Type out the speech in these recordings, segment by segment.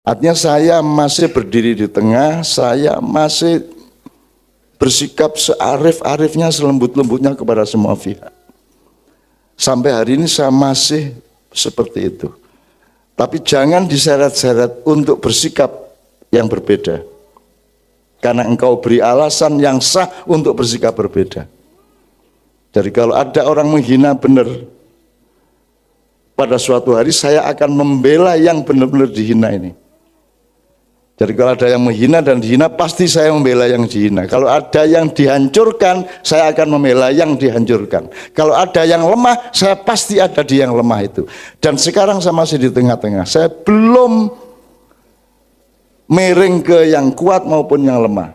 Artinya saya masih berdiri di tengah, saya masih bersikap searif-arifnya, selembut-lembutnya kepada semua pihak. Sampai hari ini saya masih seperti itu. Tapi jangan diseret-seret untuk bersikap yang berbeda. Karena engkau beri alasan yang sah untuk bersikap berbeda. Jadi kalau ada orang menghina benar, pada suatu hari saya akan membela yang benar-benar dihina ini. Jadi kalau ada yang menghina dan dihina, pasti saya membela yang dihina. Kalau ada yang dihancurkan, saya akan membela yang dihancurkan. Kalau ada yang lemah, saya pasti ada di yang lemah itu. Dan sekarang saya masih di tengah-tengah. Saya belum miring ke yang kuat maupun yang lemah.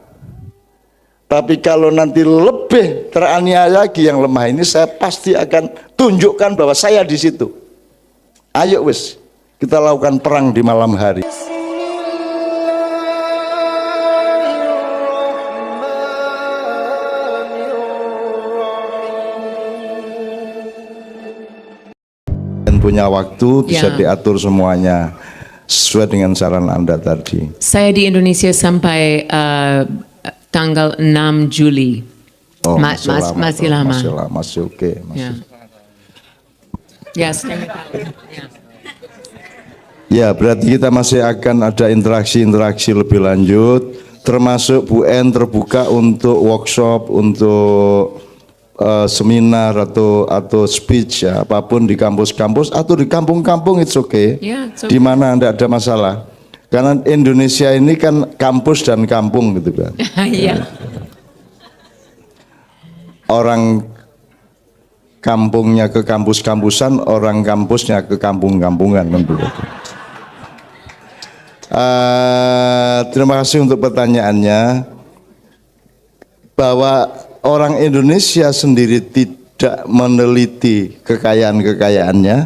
Tapi kalau nanti lebih teraniaya lagi yang lemah ini, saya pasti akan tunjukkan bahwa saya di situ. Ayo wis, kita lakukan perang di malam hari. Punya waktu bisa diatur semuanya sesuai dengan saran Anda tadi. Saya di Indonesia sampai tanggal 6 Juli. Oh, masih lama. Masih oke. Ya, ya, berarti kita masih akan ada interaksi lebih lanjut, termasuk Bu En terbuka untuk workshop, untuk seminar atau speech ya, apapun di kampus-kampus atau di kampung-kampung, it's okay. Di mana tidak ada masalah. Karena Indonesia ini kan kampus dan kampung gitu kan. Orang kampungnya ke kampus-kampusan, orang kampusnya ke kampung-kampungan kan begitu. Terima kasih untuk pertanyaannya. Bahwa orang Indonesia sendiri tidak meneliti kekayaan-kekayaannya,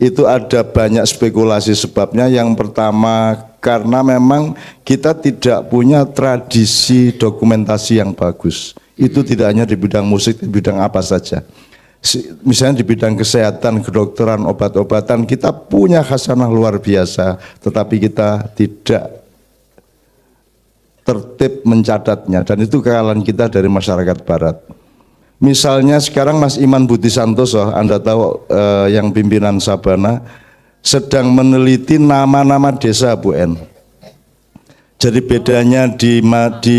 itu ada banyak spekulasi sebabnya. Yang pertama, karena memang kita tidak punya tradisi dokumentasi yang bagus. Itu tidak hanya di bidang musik, di bidang apa saja. Misalnya di bidang kesehatan, kedokteran, obat-obatan, kita punya khasanah luar biasa, tetapi kita tidak tertib mencatatnya, dan itu kekalahan kita dari masyarakat barat. Misalnya sekarang Mas Iman Budi Santoso, Anda tahu yang pimpinan Sabana, sedang meneliti nama-nama desa, Bu En. Jadi bedanya di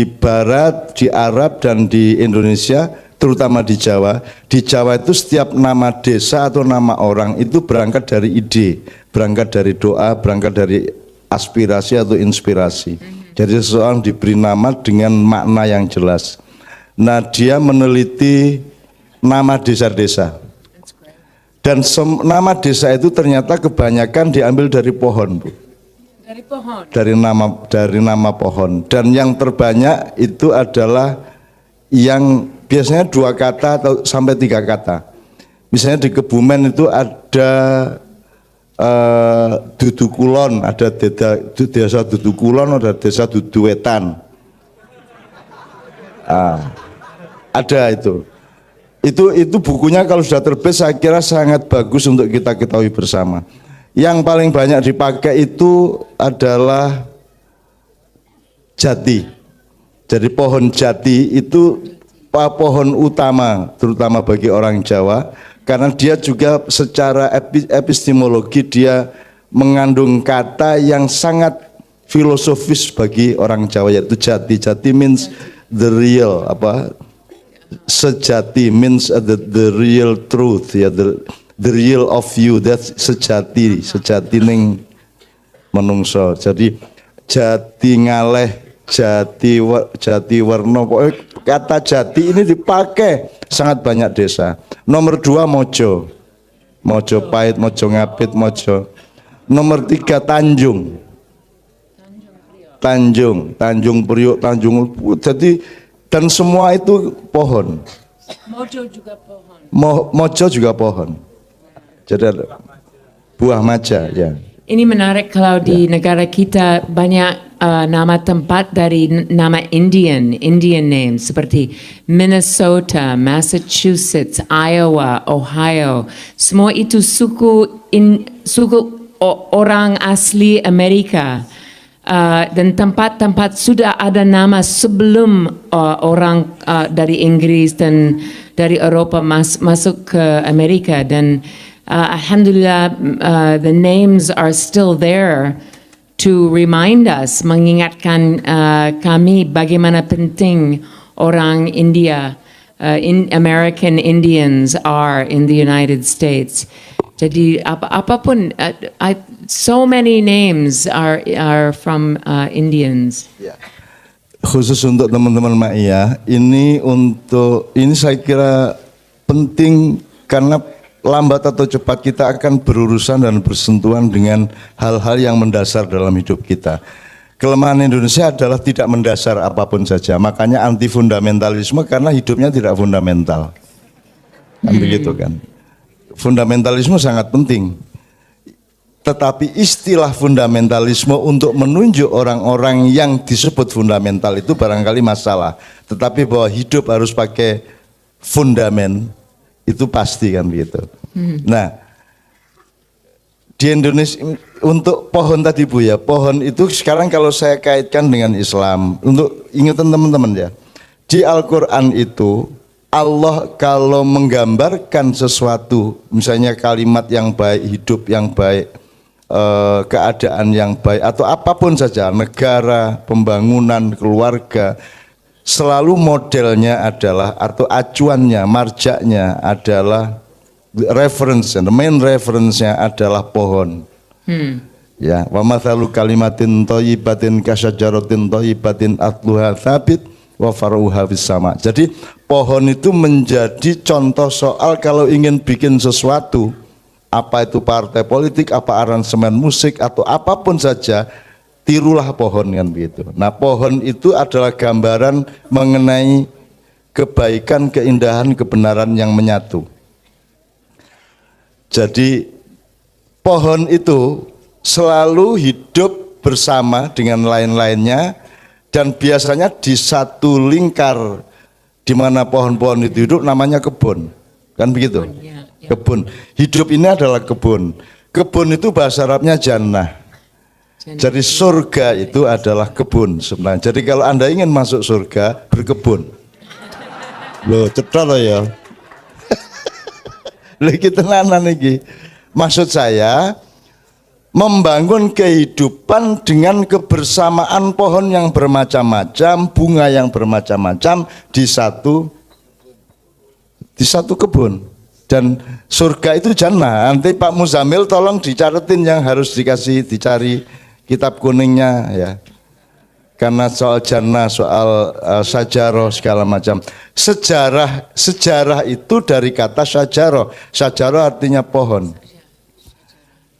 barat, di Arab dan di Indonesia, terutama di Jawa. Di Jawa itu setiap nama desa atau nama orang itu berangkat dari ide, berangkat dari doa, berangkat dari aspirasi atau inspirasi. Jadi seseorang diberi nama dengan makna yang jelas. Nah, dia meneliti nama desa-desa. Dan nama desa itu ternyata kebanyakan diambil dari pohon, Bu. Dari pohon. Dari nama pohon. Dan yang terbanyak itu adalah yang biasanya 2 kata atau sampai 3 kata. Misalnya di Kebumen itu ada Dudukulon, ada desa Dudukulon, ada desa Duduwetan. Ada itu. Itu bukunya kalau sudah terbit saya kira sangat bagus untuk kita ketahui bersama. Yang paling banyak dipakai itu adalah jati. Jadi pohon jati itu pohon utama terutama bagi orang Jawa. Karena dia juga secara epistemologi dia mengandung kata yang sangat filosofis bagi orang Jawa, yaitu jati. Jati means the real, sejati means the real truth ya, the real of you, that's sejati ning menungso. Jadi jati ngaleh, jati warna, pokoknya kata jati ini dipakai sangat banyak desa. Nomor 2 Mojo Pahit, Mojo Ngapit, Mojo. Nomor 3 Tanjung Priok, Tanjung. Jadi dan semua itu pohon. Mojo juga pohon. Mojo juga pohon. Jadi ada buah maja ya. Ini menarik kalau di negara kita banyak nama tempat dari nama Indian names seperti Minnesota, Massachusetts, Iowa, Ohio. Semua itu suku orang asli Amerika. dan tempat-tempat sudah ada nama sebelum orang dari Inggris dan dari Eropa masuk ke Amerika, dan alhamdulillah the names are still there to remind us, mengingatkan kami bagaimana penting orang India, American Indians are in the United States. Jadi apapun, so many names are from Indians. Ya. Khusus untuk teman-teman Ma'iyah, ini saya kira penting karena lambat atau cepat kita akan berurusan dan bersentuhan dengan hal-hal yang mendasar dalam hidup kita. Kelemahan Indonesia adalah tidak mendasar apapun saja, makanya anti fundamentalisme karena hidupnya tidak fundamental. Kan begitu kan? Fundamentalisme sangat penting, tetapi istilah fundamentalisme untuk menunjuk orang-orang yang disebut fundamental itu barangkali masalah. Tetapi bahwa hidup harus pakai fundamen itu pasti kan begitu. Nah, di Indonesia untuk pohon tadi Bu ya, pohon itu sekarang kalau saya kaitkan dengan Islam, untuk ingatan teman-teman ya, di Al-Quran itu Allah kalau menggambarkan sesuatu, misalnya kalimat yang baik, hidup yang baik, keadaan yang baik, atau apapun saja, negara, pembangunan, keluarga, selalu modelnya adalah, atau acuannya, marjaknya adalah, main reference-nya adalah pohon. Ya, wa mathalu kalimatin thayyibatin kasyajaratin thayyibatin atluha tsabit wa faruha fis sama. Jadi pohon itu menjadi contoh soal kalau ingin bikin sesuatu, apa itu partai politik, apa aransemen musik atau apapun saja, tirulah pohon kan begitu. Nah, pohon itu adalah gambaran mengenai kebaikan, keindahan, kebenaran yang menyatu. Jadi pohon itu selalu hidup bersama dengan lain-lainnya, dan biasanya di satu lingkar di mana pohon-pohon itu hidup namanya kebun, kan begitu? Kebun. Hidup ini adalah kebun. Kebun itu bahasa Arabnya jannah. Jadi surga itu adalah kebun sebenarnya. Jadi kalau Anda ingin masuk surga, berkebun. Loh, cetok loh ya. Loh, kita nanan iki. Maksud saya membangun kehidupan dengan kebersamaan pohon yang bermacam-macam, bunga yang bermacam-macam di satu kebun. Dan surga itu jannah. Nanti Pak Muzamil tolong dicaretin yang harus dicari kitab kuningnya ya. Karena soal jannah, soal sajaroh segala macam. Sejarah itu dari kata sajaroh. Sajaroh artinya pohon.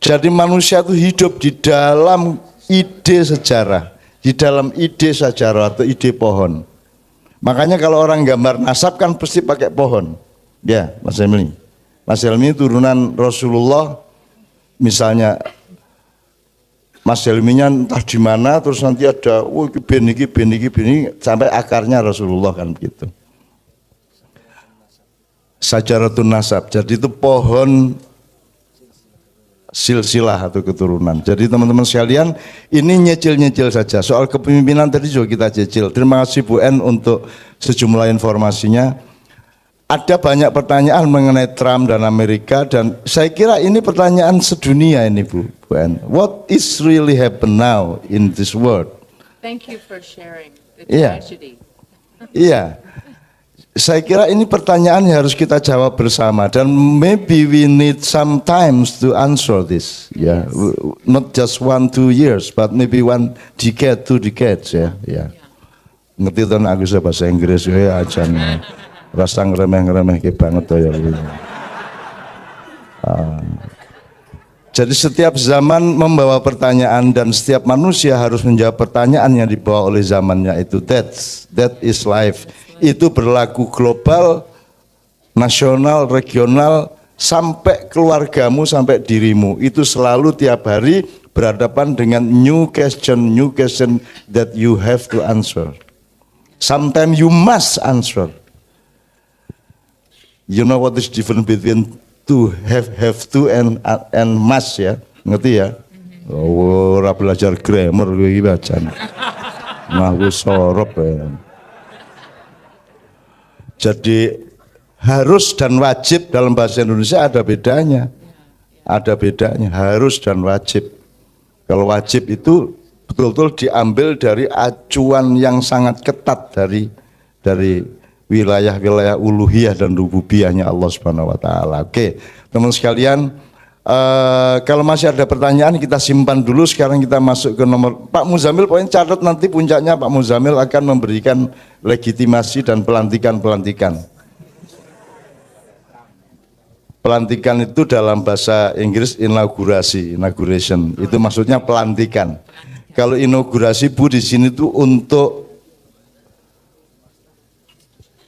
Jadi manusia itu hidup di dalam ide sejarah, di dalam ide sajarah atau ide pohon. Makanya kalau orang gambar nasab kan pasti pakai pohon. Ya, Mas Helmi. Mas Helmi turunan Rasulullah, misalnya Mas Helminya entah di mana, terus nanti ada, ben iki sampai akarnya Rasulullah kan begitu. Sajaratun nasab. Jadi itu pohon silsilah atau keturunan. Jadi teman-teman sekalian, ini nyecil-nyecil saja. Soal kepemimpinan tadi juga kita cecil. Terima kasih Bu En untuk sejumlah informasinya. Ada banyak pertanyaan mengenai Trump dan Amerika, dan saya kira ini pertanyaan sedunia ini Bu En. What is really happen now in this world? Thank you for sharing the tragedy. Iya. Saya kira ini pertanyaan yang harus kita jawab bersama, dan maybe we need some times to answer this. Ya, not just 1-2 years, but maybe 1 decade, 2 decades ya. Ya. Ngerti kan aku bahasa Inggris ya ajan. Rasa ngeremeh-ngeremeh banget ya. Jadi setiap zaman membawa pertanyaan, dan setiap manusia harus menjawab pertanyaan yang dibawa oleh zamannya itu. That is life. Itu berlaku global, nasional, regional, sampai keluargamu, sampai dirimu. Itu selalu tiap hari berhadapan dengan new question that you have to answer. Sometimes you must answer. You know what is difference between to have to and must ya, ngerti ya? Ora belajar grammar kowe iki bacaan. Nah, wis sorop ya. Jadi harus dan wajib dalam bahasa Indonesia ada bedanya. Ada bedanya harus dan wajib. Kalau wajib itu betul-betul diambil dari acuan yang sangat ketat dari wilayah-wilayah uluhiyah dan rububiyahnya Allah Subhanahu wa taala. Oke, teman sekalian, kalau masih ada pertanyaan kita simpan dulu. Sekarang kita masuk ke nomor Pak Muzamil. Poin catat nanti puncaknya Pak Muzamil akan memberikan legitimasi dan pelantikan. Pelantikan itu dalam bahasa Inggris inauguration. Itu maksudnya pelantikan. Kalau inaugurasi Bu di sini tuh untuk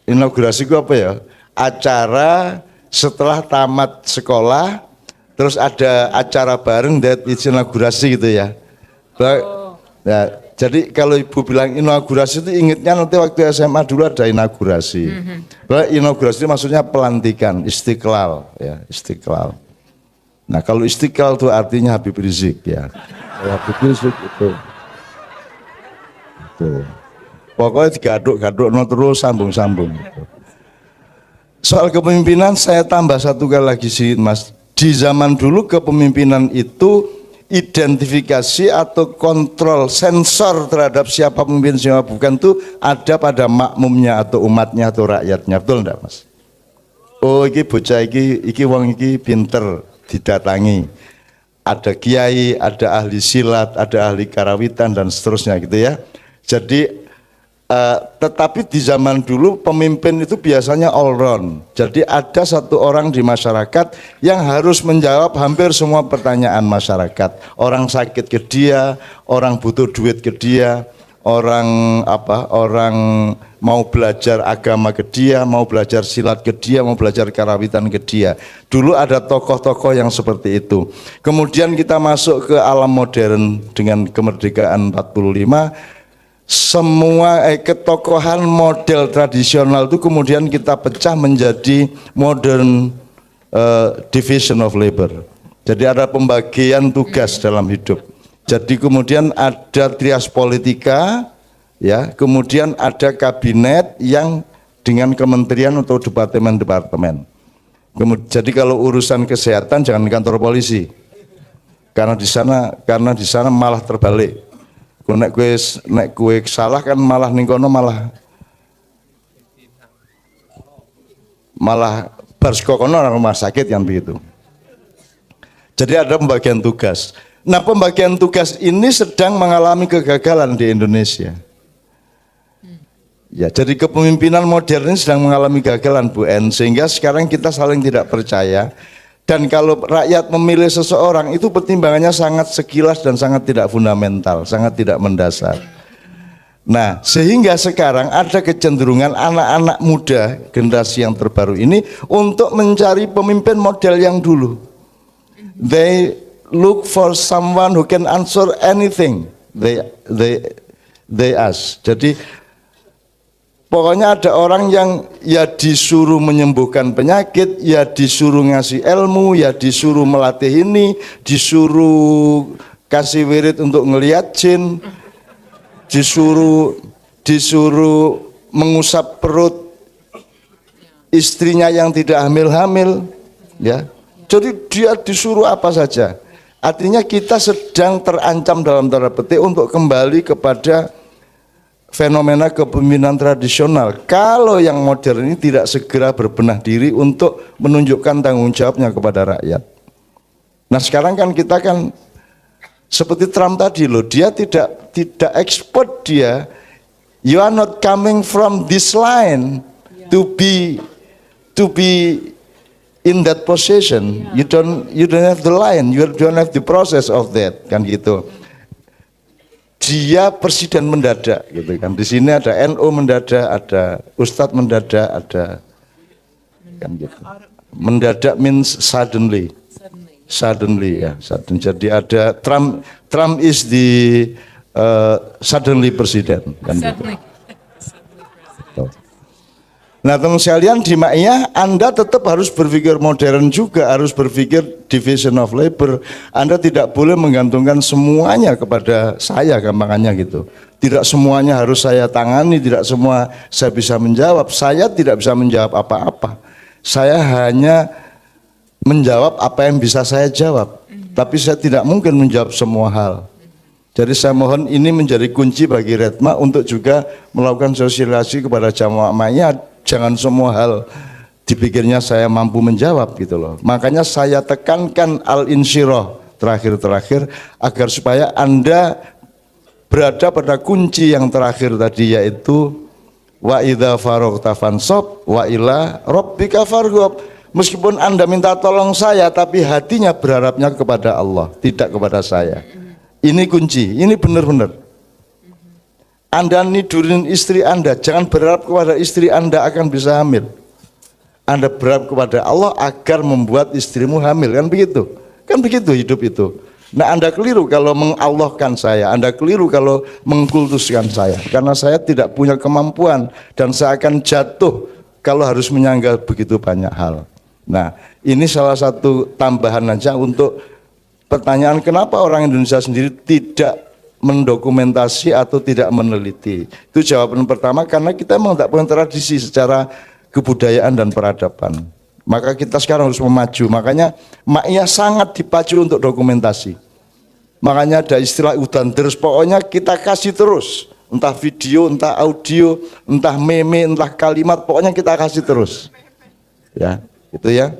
inaugurasi itu apa ya? Acara setelah tamat sekolah, terus ada acara bareng that is inaugurasi gitu ya. Nah, jadi kalau Ibu bilang inaugurasi itu ingatnya nanti waktu SMA dulu ada inaugurasi. Inaugurasi itu maksudnya pelantikan, istiqlal ya, istiqlal. Nah, kalau istiqlal itu artinya Habib Rizik ya. Habib Rizik itu. Pokoknya digaduk-gaduk terus sambung-sambung. Soal kepemimpinan saya tambah satu kali lagi sih Mas. Di zaman dulu kepemimpinan itu identifikasi atau kontrol sensor terhadap siapa pemimpin siapa bukan tuh ada pada makmumnya atau umatnya atau rakyatnya, betul enggak Mas? Oh iki bocah iki wong iki pinter didatangi. Ada kiai, ada ahli silat, ada ahli karawitan dan seterusnya gitu ya. Jadi tetapi di zaman dulu pemimpin itu biasanya all round. Jadi ada satu orang di masyarakat yang harus menjawab hampir semua pertanyaan masyarakat. Orang sakit ke dia, orang butuh duit ke dia, orang mau belajar agama ke dia, mau belajar silat ke dia, mau belajar karawitan ke dia. Dulu ada tokoh-tokoh yang seperti itu. Kemudian kita masuk ke alam modern dengan kemerdekaan 45. Semua ketokohan model tradisional itu kemudian kita pecah menjadi modern division of labor. Jadi ada pembagian tugas dalam hidup. Jadi kemudian ada trias politika, ya, kemudian ada kabinet yang dengan kementerian atau departemen-departemen. Jadi kalau urusan kesehatan jangan di kantor polisi, karena di sana malah terbalik. Nek kue salah kan malah ning kono malah bar saka kono rumah sakit yang begitu. Jadi ada pembagian tugas. Nah, pembagian tugas ini sedang mengalami kegagalan di Indonesia. Ya, jadi kepemimpinan modern ini sedang mengalami kegagalan Bu En, sehingga sekarang kita saling tidak percaya. Dan kalau rakyat memilih seseorang itu pertimbangannya sangat sekilas dan sangat tidak fundamental, sangat tidak mendasar. Nah, sehingga sekarang ada kecenderungan anak-anak muda generasi yang terbaru ini untuk mencari pemimpin model yang dulu. They look for someone who can answer anything they ask. Jadi pokoknya ada orang yang ya disuruh menyembuhkan penyakit, ya disuruh ngasih ilmu, ya disuruh melatih ini, disuruh kasih wirid untuk ngelihat jin, disuruh mengusap perut istrinya yang tidak hamil-hamil, ya. Jadi dia disuruh apa saja. Artinya kita sedang terancam dalam tanda petik untuk kembali kepada fenomena kepemimpinan tradisional kalau yang modern ini tidak segera berbenah diri untuk menunjukkan tanggung jawabnya kepada rakyat. Nah, sekarang kan kita kan seperti Trump tadi loh, dia tidak ekspor dia. You are not coming from this line to be in that position. You don't have the line, you don't have the process of that, kan gitu. Dia presiden mendadak gitu kan. Di sini ada NU mendadak, ada Ustadz mendadak, ada kan gitu. Mendadak means suddenly ya, sudden. Jadi ada Trump is the suddenly presiden kan gitu. Nah teman sekalian di Ma'iyah Anda tetap harus berpikir modern juga, harus berpikir division of labor. Anda tidak boleh menggantungkan semuanya kepada saya, gampangannya gitu. Tidak semuanya harus saya tangani, tidak semua saya bisa menjawab. Saya tidak bisa menjawab apa-apa. Saya hanya menjawab apa yang bisa saya jawab. Tapi saya tidak mungkin menjawab semua hal. Jadi saya mohon ini menjadi kunci bagi Retma untuk juga melakukan sosialisasi kepada jamaah Ma'iyah. Jangan semua hal dipikirnya saya mampu menjawab gitu loh. Makanya saya tekankan al-insyirah terakhir-terakhir agar supaya Anda berada pada kunci yang terakhir tadi, yaitu wa idza faraghta fansab wa ila rabbika farghab. Meskipun Anda minta tolong saya, tapi hatinya berharapnya kepada Allah, tidak kepada saya. Ini kunci, ini benar-benar. Anda nidurin istri Anda, jangan berharap kepada istri Anda akan bisa hamil. Anda berharap kepada Allah agar membuat istrimu hamil, kan begitu? Kan begitu hidup itu. Nah Anda keliru kalau mengallahkan saya, Anda keliru kalau mengkultuskan saya. Karena saya tidak punya kemampuan dan saya akan jatuh kalau harus menyangga begitu banyak hal. Nah ini salah satu tambahan aja untuk pertanyaan kenapa orang Indonesia sendiri tidak mendokumentasi atau tidak meneliti. Itu jawaban pertama, karena kita memang tidak punya tradisi secara kebudayaan dan peradaban. Maka kita sekarang harus memaju. Makanya Ma'iyah sangat dipacu untuk dokumentasi. Makanya ada istilah udan terus, pokoknya kita kasih terus. Entah video, entah audio, entah meme, entah kalimat, pokoknya kita kasih terus. Ya, itu ya.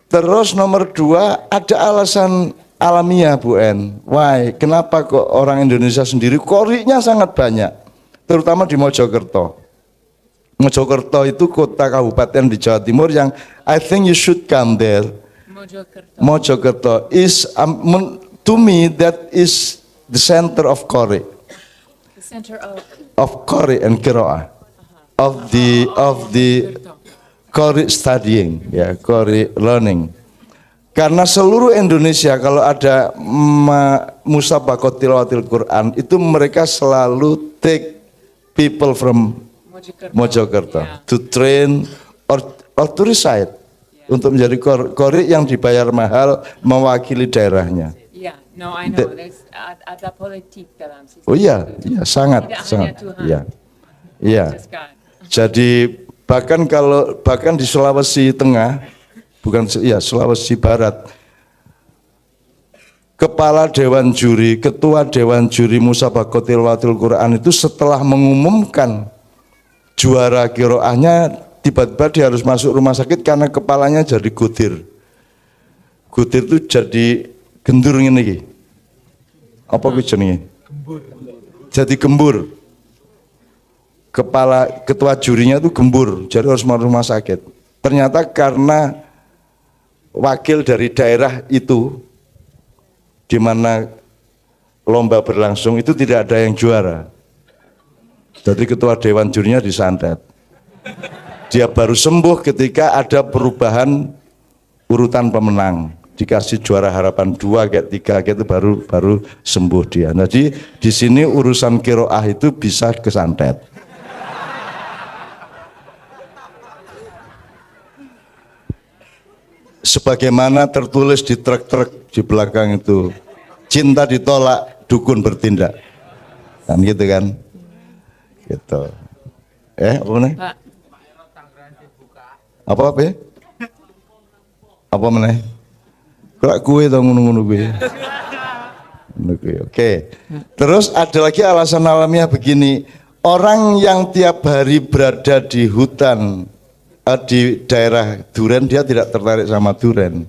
Terus nomor 2, ada alasan alamiah Bu En. Why? Kenapa kok orang Indonesia sendiri koriknya sangat banyak, terutama di Mojokerto. Mojokerto itu kota kabupaten di Jawa Timur yang I think you should come there. Mojokerto is to me that is the center of Qori. The center of Qori and Qiraah. Of the Qori studying, ya, Qori learning. Karena seluruh Indonesia kalau ada musabaqah tilawatil Quran itu mereka selalu take people from Mojokerto to train or to recite, untuk menjadi qori yang dibayar mahal mewakili daerahnya. No, I know. There's ada politik dalam sistem. Oh iya, iya sangat. Iya. Iya. Jadi bahkan di Sulawesi Tengah, Sulawesi Barat, kepala dewan juri, ketua dewan juri musabaqah tilawatil Quran itu setelah mengumumkan juara qiraahnya, tiba-tiba dia harus masuk rumah sakit karena kepalanya jadi gudir. Gudir itu jadi gendur ngene. Apa kuwi jenenge? Gembur. Jadi gembur. Ketua jurinya itu gembur, jadi harus masuk rumah sakit. Ternyata karena wakil dari daerah itu di mana lomba berlangsung itu tidak ada yang juara. Jadi ketua dewan jurinya disantet. Dia baru sembuh ketika ada perubahan urutan pemenang. Dikasih juara harapan 2 kayak 3 kayak itu baru sembuh dia. Jadi di sini urusan qiraah itu bisa kesantet. Sebagaimana tertulis di truk-truk di belakang itu, cinta ditolak, dukun bertindak, kan gitu kan, gitu. Apa nih? Apa ya? Apa meneh? Kok kue dong ngono-ngono gue. Oke. Terus ada lagi alasan alamiah begini, orang yang tiap hari berada di hutan, di daerah duren, dia tidak tertarik sama duren,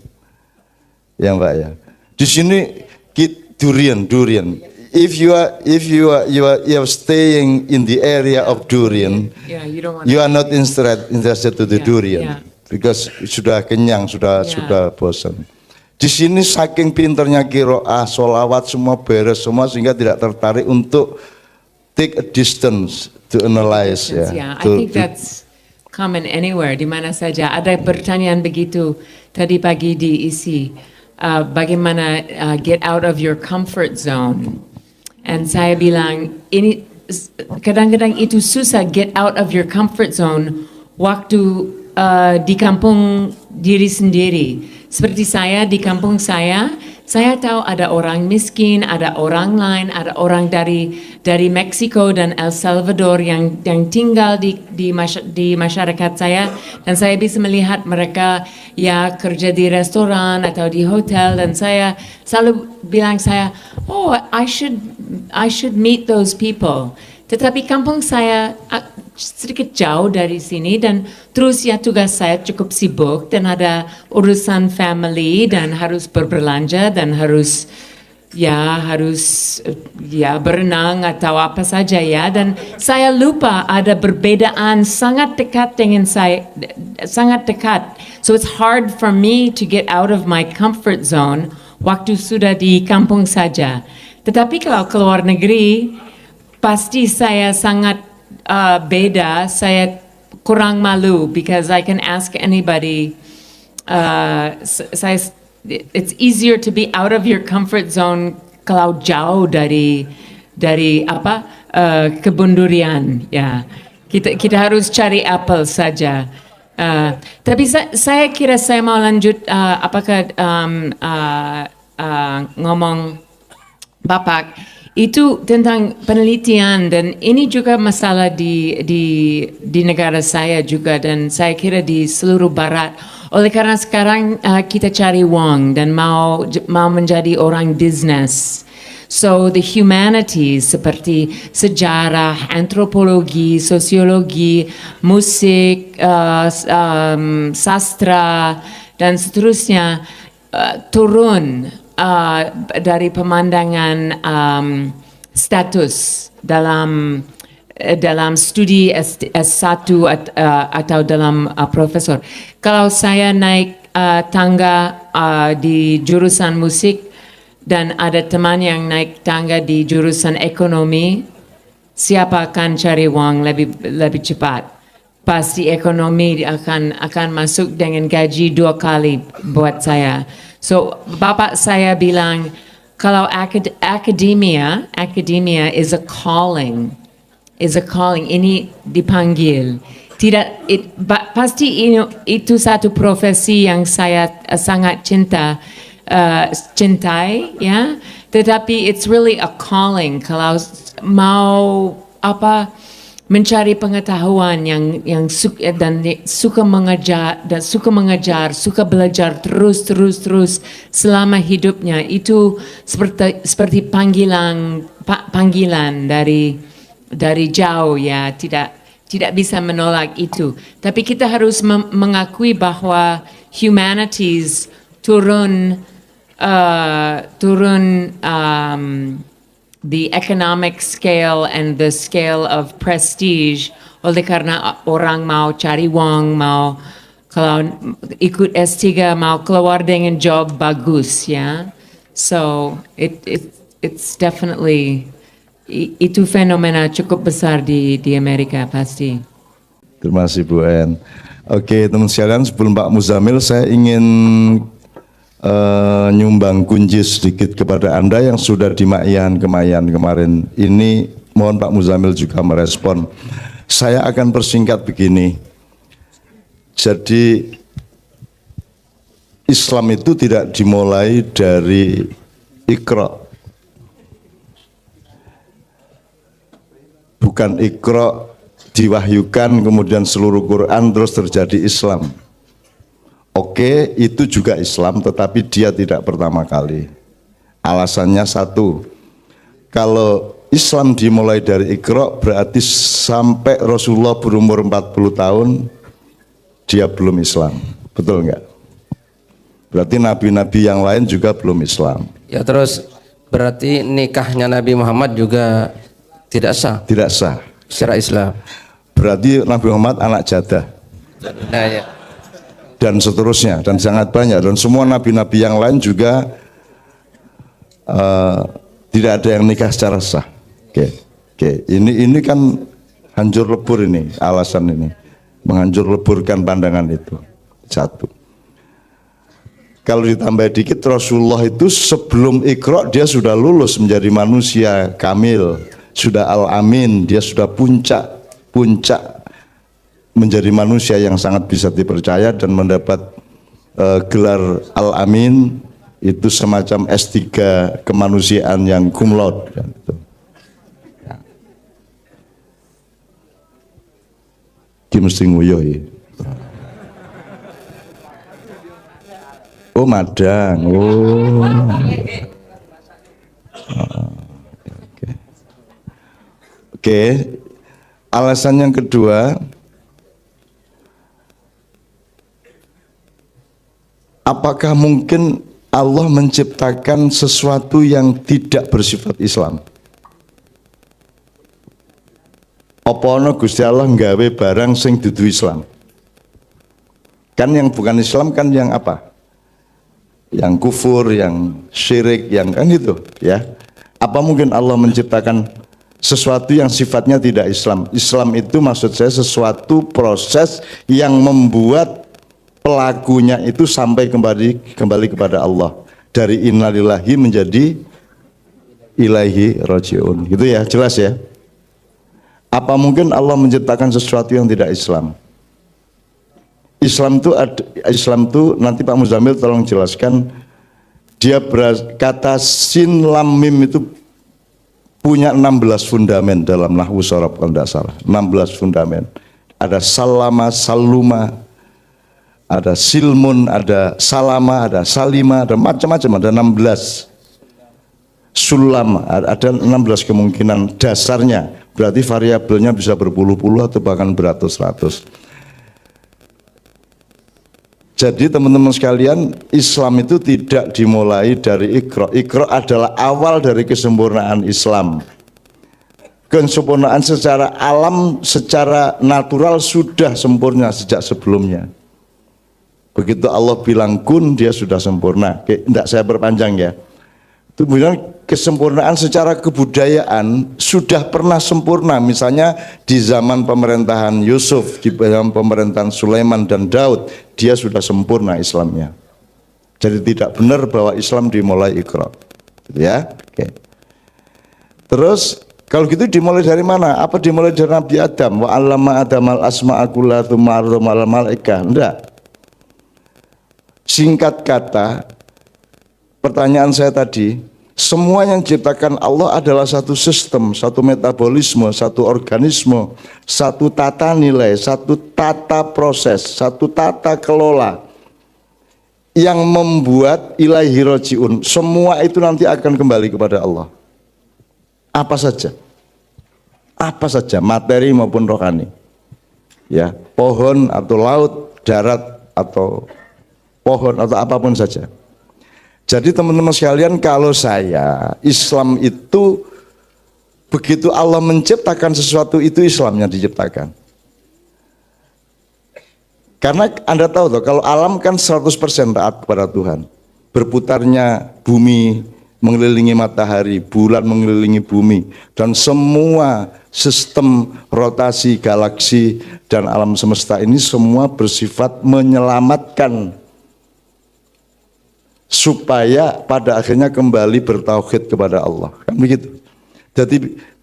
ya Mbak ya. Di sini durian. If you are staying in the area of durian, you are not interested to the durian because sudah kenyang, sudah bosan. Di sini saking pinternya qiraah, sholawat semua beres semua sehingga tidak tertarik untuk take a distance to analyze. I think that's common anywhere, di mana saja. Ada pertanyaan begitu tadi pagi diisi, bagaimana get out of your comfort zone. And saya bilang, ini kadang-kadang itu susah get out of your comfort zone waktu di kampung diri sendiri. Seperti saya di kampung saya tahu ada orang miskin, ada orang lain, ada orang dari Meksiko dan El Salvador yang tinggal di masyarakat saya, dan saya bisa melihat mereka ya kerja di restoran atau di hotel, dan saya selalu bilang oh I should meet those people. Tetapi kampung saya sedikit jauh dari sini, dan terus ya tugas saya cukup sibuk dan ada urusan family dan harus berbelanja dan harus berenang atau apa saja ya, dan saya lupa ada perbedaan sangat dekat dengan saya, sangat dekat. So it's hard for me to get out of my comfort zone waktu sudah di kampung saja. Tetapi kalau keluar negeri pasti saya sangat beda, saya kurang malu because I can ask anybody. It's easier to be out of your comfort zone kalau jauh dari kebun durian ya. Kita harus cari apel saja. Tapi saya kira saya mau lanjut apakah ngomong Bapak itu tentang penelitian, dan ini juga masalah di negara saya juga, dan saya kira di seluruh barat. Oleh karena sekarang kita cari uang dan mau menjadi orang bisnis. So the humanities seperti sejarah, antropologi, sosiologi, musik, sastra dan seterusnya turun dari pemandangan status dalam studi S1 atau dalam profesor. Kalau saya naik tangga di jurusan musik dan ada teman yang naik tangga di jurusan ekonomi, siapa akan cari uang lebih cepat? Pasti ekonomi akan masuk dengan gaji 2 kali buat saya. So bapak saya bilang kalau academia is a calling, ini dipanggil. Pasti itu satu profesi yang saya sangat cintai ya. Tetapi it's really a calling kalau mau mencari pengetahuan yang suka mengajar, suka belajar terus selama hidupnya, itu seperti panggilan dari jauh ya, tidak bisa menolak itu. Tapi kita harus mengakui bahwa humanities turun the economic scale and the scale of prestige oleh karena orang mau cari uang, mau kalau ikut S3 mau keluar dengan job bagus ya. So it's definitely itu fenomena cukup besar di Amerika pasti. Terima kasih Bu En. Oke teman sekalian, sebelum Pak Muzamil saya ingin nyumbang kunci sedikit kepada Anda yang sudah di Makyan kemarin. Ini mohon Pak Muzamil juga merespon. Saya akan persingkat begini. Jadi Islam itu tidak dimulai dari Iqra. Bukan Iqra diwahyukan kemudian seluruh Quran terus terjadi Islam. Oke, itu juga Islam, tetapi dia tidak pertama kali. Alasannya satu, kalau Islam dimulai dari Iqra, berarti sampai Rasulullah berumur 40 tahun, dia belum Islam. Betul enggak? Berarti nabi-nabi yang lain juga belum Islam. Ya, terus berarti nikahnya Nabi Muhammad juga tidak sah? Tidak sah. Secara Islam. Berarti Nabi Muhammad anak jadah. Nah, ya. Dan seterusnya, dan sangat banyak, dan semua nabi-nabi yang lain juga tidak ada yang nikah secara sah. Oke. Ini kan hancur lebur ini, alasan ini menghancur leburkan pandangan itu. Satu. Kalau ditambah dikit, Rasulullah itu sebelum Iqra dia sudah lulus menjadi manusia kamil, sudah al-amin, dia sudah puncak menjadi manusia yang sangat bisa dipercaya dan mendapat gelar al-amin, itu semacam S3 kemanusiaan yang cum laude. Ki mesti nguyuh ya. Oh madang, oh. Oke. Alasan yang kedua, apakah mungkin Allah menciptakan sesuatu yang tidak bersifat Islam? Apa ana Gusti Allah nggawe barang sing dudu Islam? Kan yang bukan Islam kan yang apa? Yang kufur, yang syirik, yang kan gitu ya. Apa mungkin Allah menciptakan sesuatu yang sifatnya tidak Islam? Islam itu maksud saya sesuatu proses yang membuat pelakunya itu sampai kembali kepada Allah, dari innalillahi menjadi ilaihi rajiun. Gitu ya, jelas ya. Apa mungkin Allah menciptakan sesuatu yang tidak Islam? Islam itu nanti Pak Muzamil tolong jelaskan. Dia kata sin lam mim itu punya 16 fundamen dalam nahwu sorob kalau tidak salah. 16 fundamen. Ada salama, saluma, ada silmun, ada salama, ada salima, ada macam-macam, ada 16. Sulam, ada 16 kemungkinan dasarnya. Berarti variabelnya bisa berpuluh-puluh atau bahkan beratus-ratus. Jadi teman-teman sekalian, Islam itu tidak dimulai dari Iqra. Iqra adalah awal dari kesempurnaan Islam. Kesempurnaan secara alam, secara natural sudah sempurna sejak sebelumnya. Begitu Allah bilang kun, dia sudah sempurna. Tidak saya perpanjang ya. Kemudian kesempurnaan secara kebudayaan sudah pernah sempurna. Misalnya di zaman pemerintahan Yusuf, di zaman pemerintahan Sulaiman dan Daud, dia sudah sempurna Islamnya. Jadi tidak benar bahwa Islam dimulai Iqra. Ya, oke. Terus kalau gitu dimulai dari mana? Apa dimulai dari Nabi Adam? Wa 'allama Adamal asma'a kullaha tsumma 'allama al-malaikah. Enggak. Singkat kata, pertanyaan saya tadi, semua yang diciptakan Allah adalah satu sistem, satu metabolisme, satu organisme, satu tata nilai, satu tata proses, satu tata kelola yang membuat ilaihi rajiun. Semua itu nanti akan kembali kepada Allah. Apa saja? Apa saja, materi maupun rohani. Ya, pohon atau laut, darat atau pohon atau apapun saja. Jadi teman-teman sekalian, kalau saya, Islam itu begitu Allah menciptakan sesuatu itu Islamnya diciptakan. Karena Anda tahu toh, kalau alam kan 100% taat kepada Tuhan. Berputarnya bumi mengelilingi matahari, bulan mengelilingi bumi, dan semua sistem rotasi galaksi dan alam semesta ini semua bersifat menyelamatkan supaya pada akhirnya kembali bertauhid kepada Allah, kan begitu.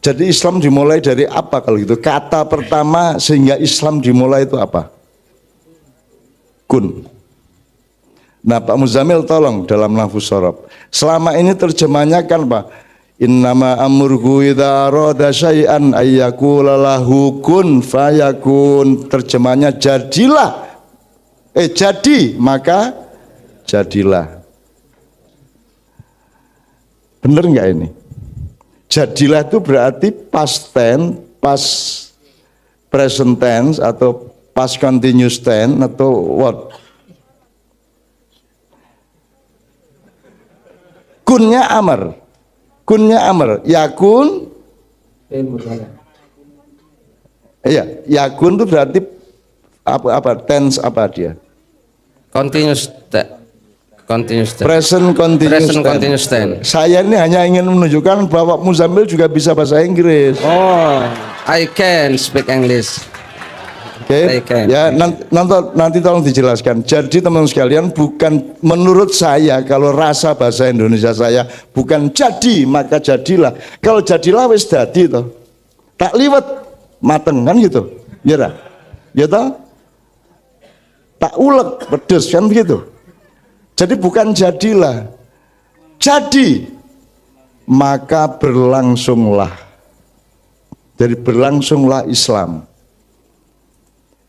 Jadi Islam dimulai dari apa kalau gitu? Kata pertama sehingga Islam dimulai itu apa? Kun. Nah Pak Muzamil tolong dalam nafus sorob. Selama ini terjemahnya kan Pak, innama amruhu idza arada syai'an ayyakula lahu kun fayakun. Terjemahnya jadilah. Jadi maka jadilah. Bener nggak ini? Jadilah itu berarti past tense, past present tense atau past continuous tense atau what? Kunnya amar. Kunnya amar. Yakun. Iya, yakun itu berarti apa? Tense apa dia? Continuous tense. Present continuous tense. Saya ini hanya ingin menunjukkan bahwa Muzamil juga bisa bahasa Inggris. Oh, I can speak English. Oke, Baik. ya nanti tolong dijelaskan. Jadi teman-teman sekalian, bukan menurut saya, kalau rasa bahasa Indonesia saya bukan jadi maka jadilah. Kalau jadilah wis dadi toh. Tak liwat mateng kan gitu. Ya dah. Ya toh? Tak ulek pedes kan begitu. Jadi bukan jadilah. Jadi maka berlangsunglah. Jadi berlangsunglah Islam.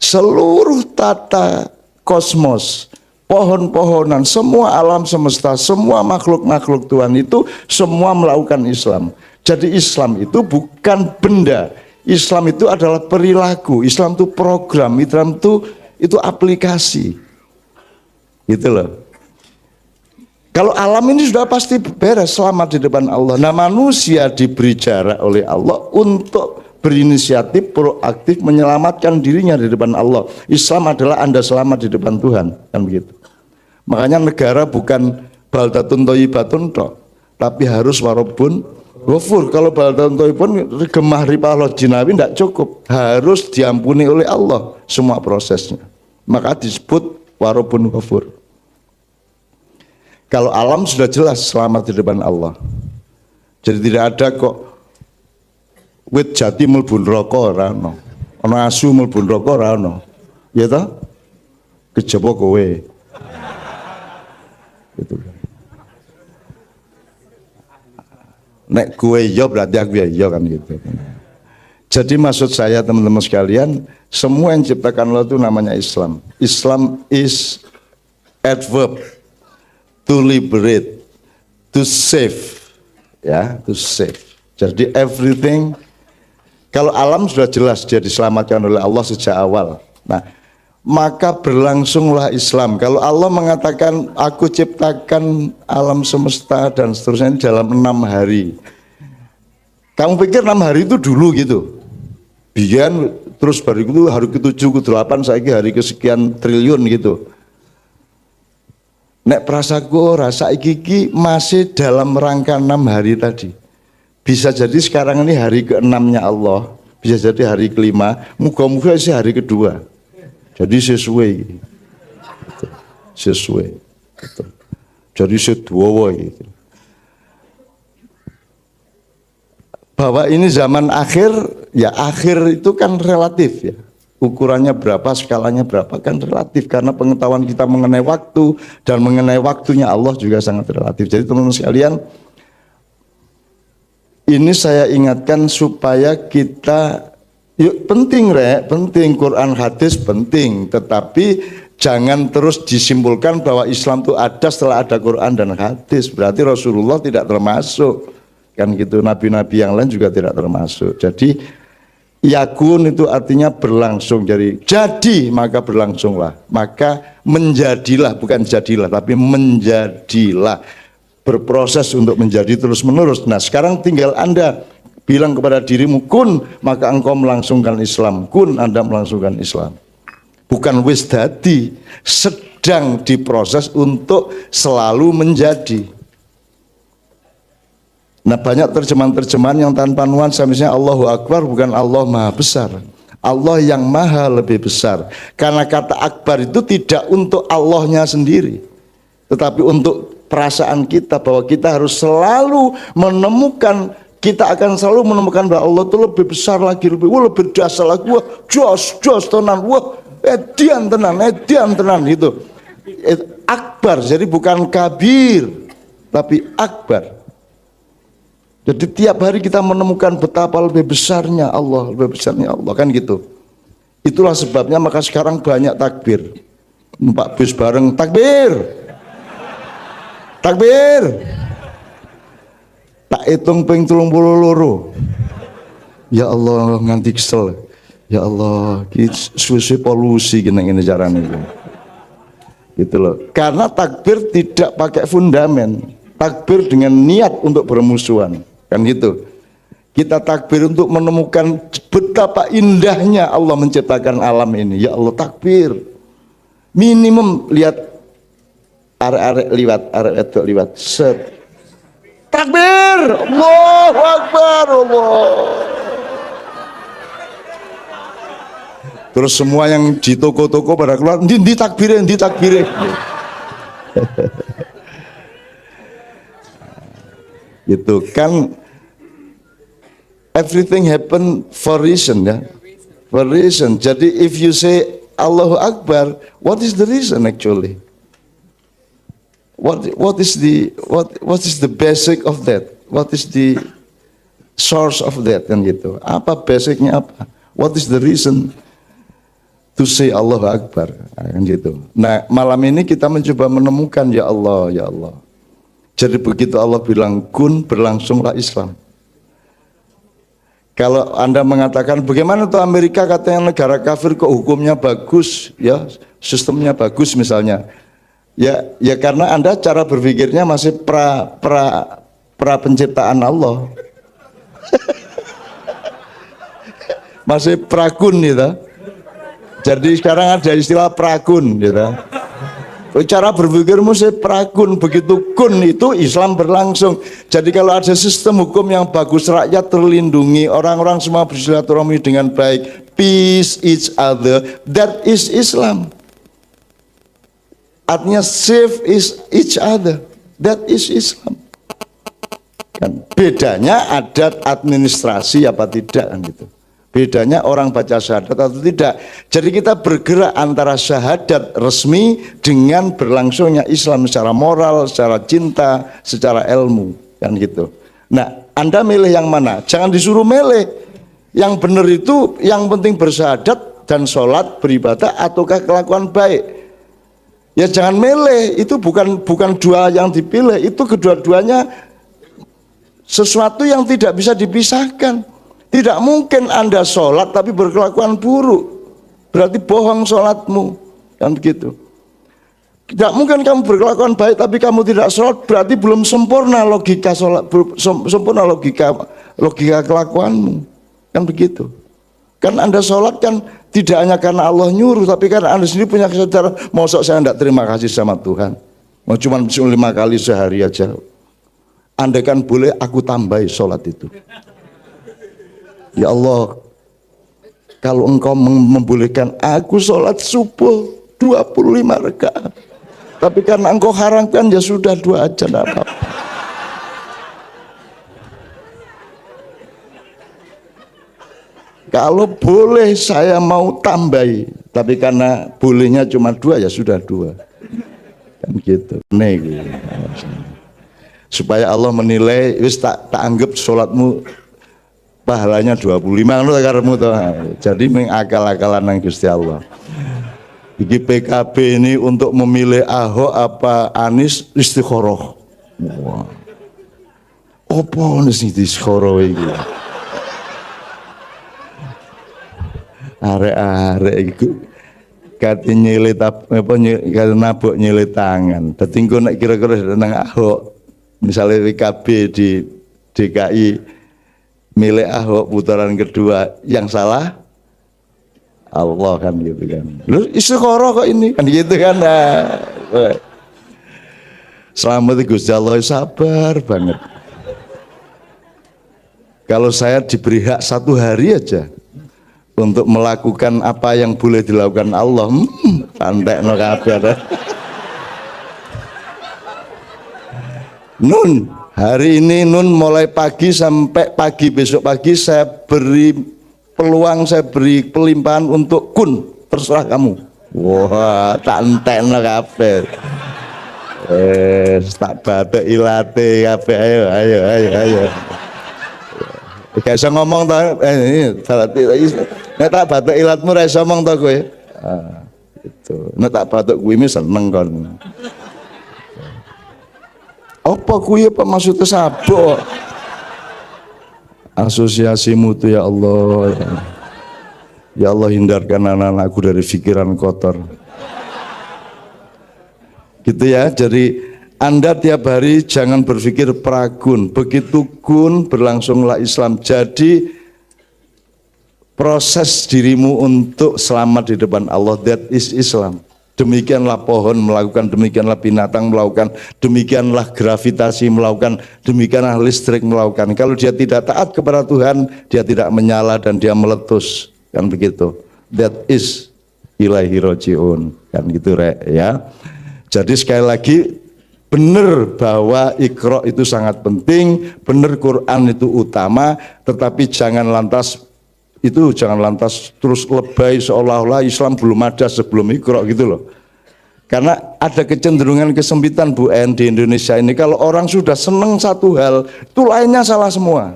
Seluruh tata kosmos, pohon-pohonan, semua alam semesta, semua makhluk-makhluk Tuhan itu semua melakukan Islam. Jadi Islam itu bukan benda. Islam itu adalah perilaku. Islam itu program. Islam itu aplikasi. Gitu loh. Kalau alam ini sudah pasti beres, selamat di depan Allah. Nah, manusia diberi jarak oleh Allah untuk berinisiatif proaktif menyelamatkan dirinya di depan Allah. Islam adalah Anda selamat di depan Tuhan, kan begitu. Makanya negara bukan baldatun thayyibatun tok, tapi harus warabun ghafur. Kalau baldatun thayyibun gemah ripah jinawi tidak cukup, harus diampuni oleh Allah semua prosesnya. Maka disebut warabun ghafur. Kalau alam sudah jelas selamat di depan Allah. Jadi tidak ada kok wit jati mlebu neraka ora ono. Ana asu mlebu neraka ora ono. Ya ta? Kejaba kowe. Gitu. Nek kowe iya berarti aku ya iya kan gitu. Jadi maksud saya teman-teman sekalian, semua yang diciptakan Allah itu namanya Islam. Islam is adverb to liberate, to save. Ya, to save. Jadi everything. Kalau alam sudah jelas dia diselamatkan oleh Allah sejak awal. Nah, maka berlangsunglah Islam. Kalau Allah mengatakan aku ciptakan alam semesta dan seterusnya ini dalam 6 hari. Kamu pikir 6 hari itu dulu gitu? Biar terus baru itu hari ke-7, ke-8, saya hari kesekian triliun gitu. Nek prasaku rasa iki masih dalam rangka 6 hari tadi. Bisa jadi sekarang ini hari ke-6-nya Allah, bisa jadi hari ke-5, moga-moga sih hari kedua. Jadi sesuai. Gitu. Sesuai. Gitu. Jadi seduawa gitu. Bahwa ini zaman akhir, ya akhir itu kan relatif ya. Ukurannya berapa, skalanya berapa kan relatif. Karena pengetahuan kita mengenai waktu dan mengenai waktunya Allah juga sangat relatif. Jadi teman-teman sekalian, ini saya ingatkan supaya kita, yuk penting penting Quran hadis penting, tetapi jangan terus disimpulkan bahwa Islam itu ada setelah ada Quran dan hadis. Berarti Rasulullah tidak termasuk, kan gitu. Nabi-nabi yang lain juga tidak termasuk. Jadi yakun itu artinya berlangsung. Jadi maka berlangsunglah, maka menjadilah, bukan jadilah tapi menjadilah. Berproses untuk menjadi terus menerus. Nah sekarang tinggal Anda bilang kepada dirimu kun, maka engkau melangsungkan Islam. Kun, Anda melangsungkan Islam. Bukan wis dadi, sedang diproses untuk selalu menjadi. Nah banyak terjemahan-terjemahan yang tanpa nuansa, misalnya Allahu Akbar bukan Allah Maha Besar, Allah yang Maha lebih besar. Karena kata akbar itu tidak untuk Allahnya sendiri, tetapi untuk perasaan kita bahwa kita harus selalu menemukan, kita akan selalu menemukan bahwa Allah itu lebih besar lagi, lebih dasar lagi, wah jos tenan, wah edian tenan itu. Akbar, jadi bukan kabir tapi akbar. Jadi tiap hari kita menemukan betapa lebih besarnya Allah, kan gitu. Itulah sebabnya maka sekarang banyak takbir. Numpak bis bareng takbir. Takbir. Tak hitung ping 32. Ya Allah nganti kesel. Ya Allah, suwe polusi gini carane iki. Gitu loh. Karena takbir tidak pakai fundamen. Takbir dengan niat untuk bermusuhan. Kan gitu. Kita takbir untuk menemukan betapa indahnya Allah menciptakan alam ini. Ya Allah takbir. Minimum lihat arek-arek liwat set takbir, Allahu Akbar, Allah. Terus semua yang di toko-toko pada keluar, di takbire, di takbire. Gitu kan, everything happen for reason ya, for reason. Jadi if you say Allahu Akbar, what is the reason actually? What is the basic of that? What is the source of that kan gitu? Apa basicnya apa? What is the reason to say Allahu Akbar kan gitu. Nah malam ini kita mencoba menemukan ya Allah ya Allah. Jadi begitu Allah bilang kun, berlangsunglah Islam. Kalau Anda mengatakan bagaimana tuh Amerika katanya negara kafir kok hukumnya bagus ya, sistemnya bagus misalnya. Ya karena Anda cara berpikirnya masih pra penciptaan Allah. Masih prakun gitu. Jadi sekarang ada istilah prakun gitu. Cara berpikirmu saya prakun, begitu kun itu Islam berlangsung. Jadi kalau ada sistem hukum yang bagus, rakyat terlindungi, orang-orang semua bersilaturahmi dengan baik, peace each other, that is Islam. Artinya save is each other, that is Islam. Kan bedanya adat administrasi apa tidak kan gitu. Bedanya orang baca syahadat atau tidak. Jadi kita bergerak antara syahadat resmi dengan berlangsungnya Islam secara moral, secara cinta, secara ilmu kan gitu. Nah, Anda milih yang mana? Jangan disuruh milih. Yang benar itu yang penting bersyahadat dan sholat beribadah ataukah kelakuan baik. Ya jangan milih. Itu bukan dua yang dipilih. Itu kedua-duanya sesuatu yang tidak bisa dipisahkan. Tidak mungkin Anda sholat tapi berkelakuan buruk, berarti bohong sholatmu, kan begitu. Tidak mungkin kamu berkelakuan baik tapi kamu tidak sholat, berarti belum sempurna logika sholat, sempurna logika kelakuanmu, kan begitu. Kan Anda sholat kan tidak hanya karena Allah nyuruh, tapi karena Anda sendiri punya kesadaran, mosok saya tidak terima kasih sama Tuhan, mau cuma 5 kali sehari aja. Anda kan boleh aku tambahi sholat itu. Ya Allah, kalau engkau membolehkan aku sholat subuh 25 rakaat, tapi karena engkau haramkan ya sudah 2 aja tidak apa-apa. Kalau boleh saya mau tambahi, tapi karena bolehnya cuma 2 ya sudah 2. Kan gitu. Nih, supaya Allah menilai, wis tak anggap sholatmu pahalanya 25 ngono karepmu to. Jadi mengakal-akalan nang Gusti Allah. Iki PKB ini untuk memilih Ahok apa Anies istikharah. Wah. Opo nis istikharah iki? Arek-arek iku kate nyelit apa nabok nyelit tangan. Dadi engko nek kira-kira nang Ahok misalnya PKB di DKI milih Ahok putaran kedua, yang salah Allah kan gitu kan. Lu istikharah kok ini kan gitu kan. Nah, selamat Gusti Allah, sabar banget. Kalau saya diberi hak 1 hari aja untuk melakukan apa yang boleh dilakukan Allah, santekno kabeh. Nun, hari ini Nun mulai pagi sampai pagi besok pagi saya beri peluang, saya beri pelimpahan untuk kun, terserah kamu. Wah, tak entekno kabeh. Tak batuk ilate kabeh, ayo. Gak iso ngomong to, nek tak batuk ilatmu ra iso ngomong to kowe. Gitu. Nek tak batuk kuwi seneng kon. Apa kuwi apa maksudnya sabuk? Asosiasimu tuh ya Allah. Ya Allah, hindarkan anak-anakku dari pikiran kotor. Gitu ya. Jadi Anda tiap hari jangan berpikir prakun. Begitu kun berlangsunglah Islam. Jadi proses dirimu untuk selamat di depan Allah, that is Islam. Demikianlah pohon melakukan, demikianlah binatang melakukan, demikianlah gravitasi melakukan, demikianlah listrik melakukan. Kalau dia tidak taat kepada Tuhan, dia tidak menyala dan dia meletus, kan begitu. that is ilaihi rojiun, kan gitu Rek ya. Jadi sekali lagi benar bahwa Iqra itu sangat penting, benar Quran itu utama, tetapi jangan lantas terus lebay seolah-olah Islam belum ada sebelum Iqra gitu loh. Karena ada kecenderungan kesempitan Bu En di Indonesia ini, kalau orang sudah seneng satu hal, itu lainnya salah semua.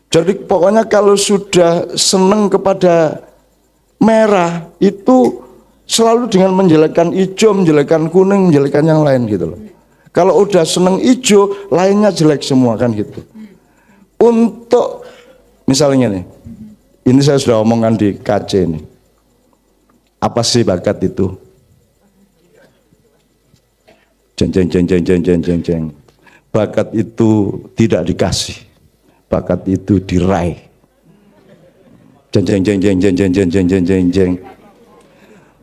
Jadi pokoknya kalau sudah seneng kepada merah, itu selalu dengan menjelekkan hijau, menjelekkan kuning, menjelekkan yang lain gitu loh. Kalau udah seneng hijau, lainnya jelek semua kan gitu. Untuk misalnya nih, ini saya sudah omongkan di KC ini. Apa sih bakat itu? Jeng jeng jeng jeng jeng jeng jeng jeng. Bakat itu tidak dikasih. Bakat itu diraih. Jeng jeng jeng jeng jeng jeng jeng jeng jeng jeng jeng.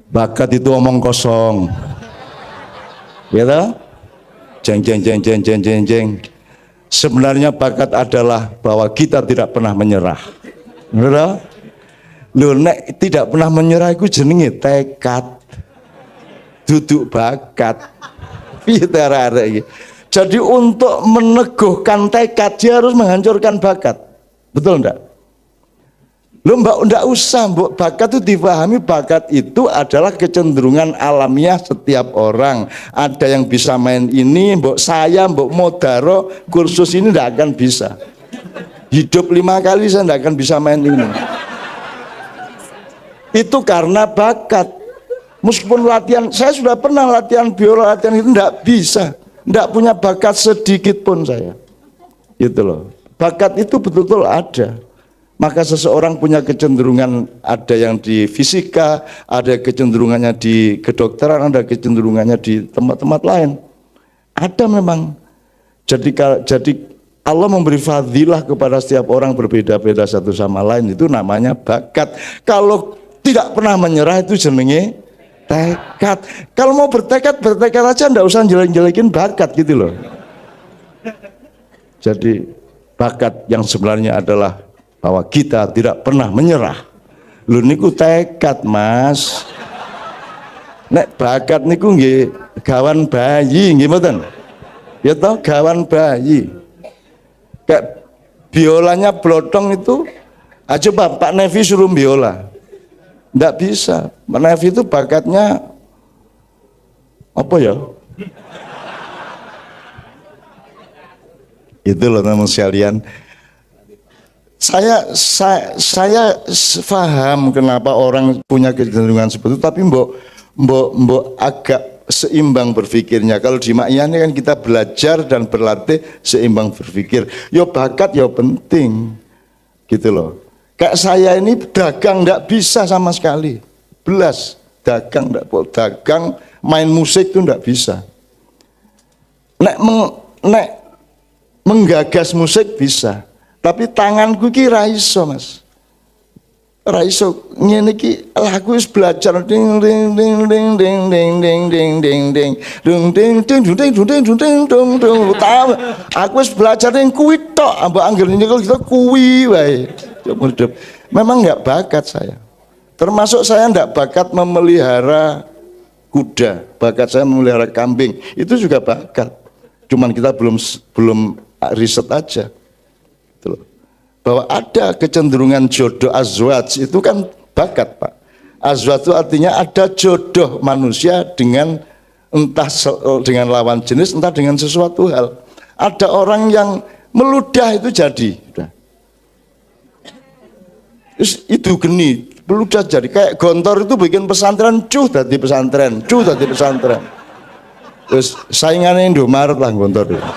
Bakat itu omong kosong. Ya toh? Jeng jeng jeng jeng jeng jeng jeng. Sebenarnya bakat adalah bahwa kita tidak pernah menyerah. Benar toh? Lho nek tidak pernah menyerah itu jenenge tekad. Duduk bakat. Piye iki? Jadi untuk meneguhkan tekad dia harus menghancurkan bakat. Betul enggak? Lho Mbak, enggak usah, Mbak. Bakat itu dipahami, bakat itu adalah kecenderungan alamiah setiap orang. Ada yang bisa main ini, Mbak saya, Mbak Modaro, kursus ini enggak akan bisa. Hidup 5 kali saya enggak akan bisa main ini. Itu karena bakat. Meskipun latihan, saya sudah pernah latihan biola, latihan itu enggak bisa. Enggak punya bakat sedikit pun saya. Gitu loh. Bakat itu betul-betul ada. Maka seseorang punya kecenderungan, ada yang di fisika, ada kecenderungannya di kedokteran, ada kecenderungannya di tempat-tempat lain. Ada memang. Jadi Allah memberi fadilah kepada setiap orang berbeda-beda satu sama lain, itu namanya bakat. Kalau tidak pernah menyerah itu jenenge tekad. Kalau mau bertekad aja, enggak usah jelek-jelekin bakat gitu loh. Jadi bakat yang sebenarnya adalah bahwa kita tidak pernah menyerah. Lu niku tekad, Mas. Nek bakat niku nggih gawan bayi nggih mboten? Ya toh, gawan bayi. Kayak biolanya blotong itu, coba Pak Nevi suruh biola. Nggak bisa. Pak Nevi itu bakatnya apa ya? Itu loh teman sekalian. Saya paham kenapa orang punya kecenderungan seperti itu, tapi mbok agak seimbang berpikirnya. Kalau di Ma'iyah ini kan kita belajar dan berlatih seimbang berpikir. Yo bakat yo penting, gitu loh. Kayak saya ini dagang nggak bisa sama sekali, belas dagang main musik itu nggak bisa. Nek menggagas musik bisa, tapi tanganku ki ra iso, Mas. Ra iso ngene iki lagu wis belajar ding ding ding ding ding ding ding ding ding ding dung ding ding dung ding dung ding dung ding dung dung. Aku wis belajar ning kuwi tok, ambek angger nyekel kita kuwi wae. Memang nggak bakat saya. Termasuk saya nggak bakat memelihara kuda, bakat saya memelihara kambing. Itu juga bakat. Cuman kita belum riset aja. Gitu loh. Bahwa ada kecenderungan jodoh azwaj itu kan bakat, Pak. Azwaj itu artinya ada jodoh manusia dengan entah dengan lawan jenis, entah dengan sesuatu hal. Ada orang yang meludah itu jadi. Itu geni, meludah jadi. Kayak Gontor itu bikin pesantren, dari pesantren. Terus saingannya Indomaret lah Gontor itu.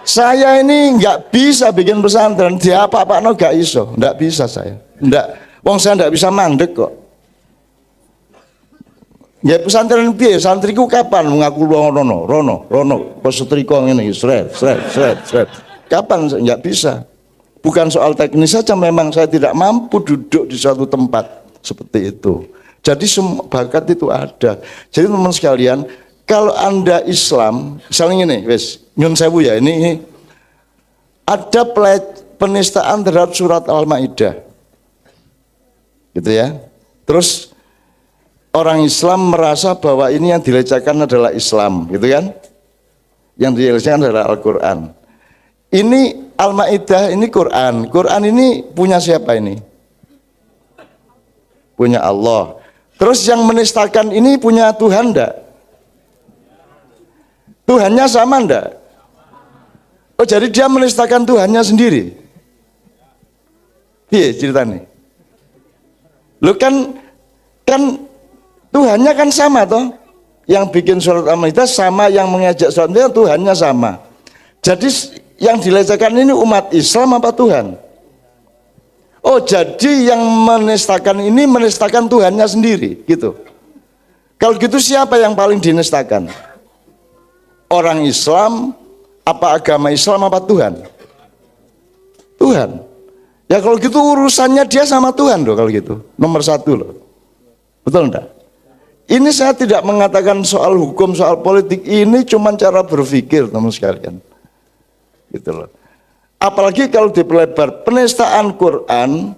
Saya ini nggak bisa bikin pesantren, dia apa no nggak iso, nggak bisa saya, nggak, wong saya nggak bisa mandek kok. Ya pesantren piye, santriku kapan mengaku rono, pas setrika ngene, sret. Kapan nggak bisa? Bukan soal teknis saja, memang saya tidak mampu duduk di suatu tempat seperti itu. Jadi bakat itu ada. Jadi teman sekalian, kalau Anda Islam, misalnya ini, wes, nyun sewu ya, ini ada penistaan terhadap surat Al-Maidah. Gitu ya. Terus orang Islam merasa bahwa ini yang dilecehkan adalah Islam, gitu kan? Yang dilecehkan adalah Al-Qur'an. Ini Al-Maidah, ini Quran. Quran ini punya siapa ini? Punya Allah. Terus yang menistakan ini punya Tuhan enggak? Tuhannya sama enggak? Oh, jadi dia menistakan Tuhannya sendiri. Iya ceritanya. Lu kan Tuhannya kan sama toh. Yang bikin surat Al-Maidah sama, yang mengejek surat Al-Maidah Tuhannya sama. Jadi yang dilecehkan ini umat Islam apa Tuhan? Oh, jadi yang menistakan ini menistakan Tuhannya sendiri, gitu. Kalau gitu siapa yang paling dinistakan? Orang Islam, apa agama Islam, apa Tuhan? Tuhan. Ya kalau gitu urusannya dia sama Tuhan loh kalau gitu. Nomor satu loh. Betul enggak? Ini saya tidak mengatakan soal hukum, soal politik. Ini cuma cara berpikir teman sekalian. Gitu loh. Apalagi kalau diperlebar, penistaan Quran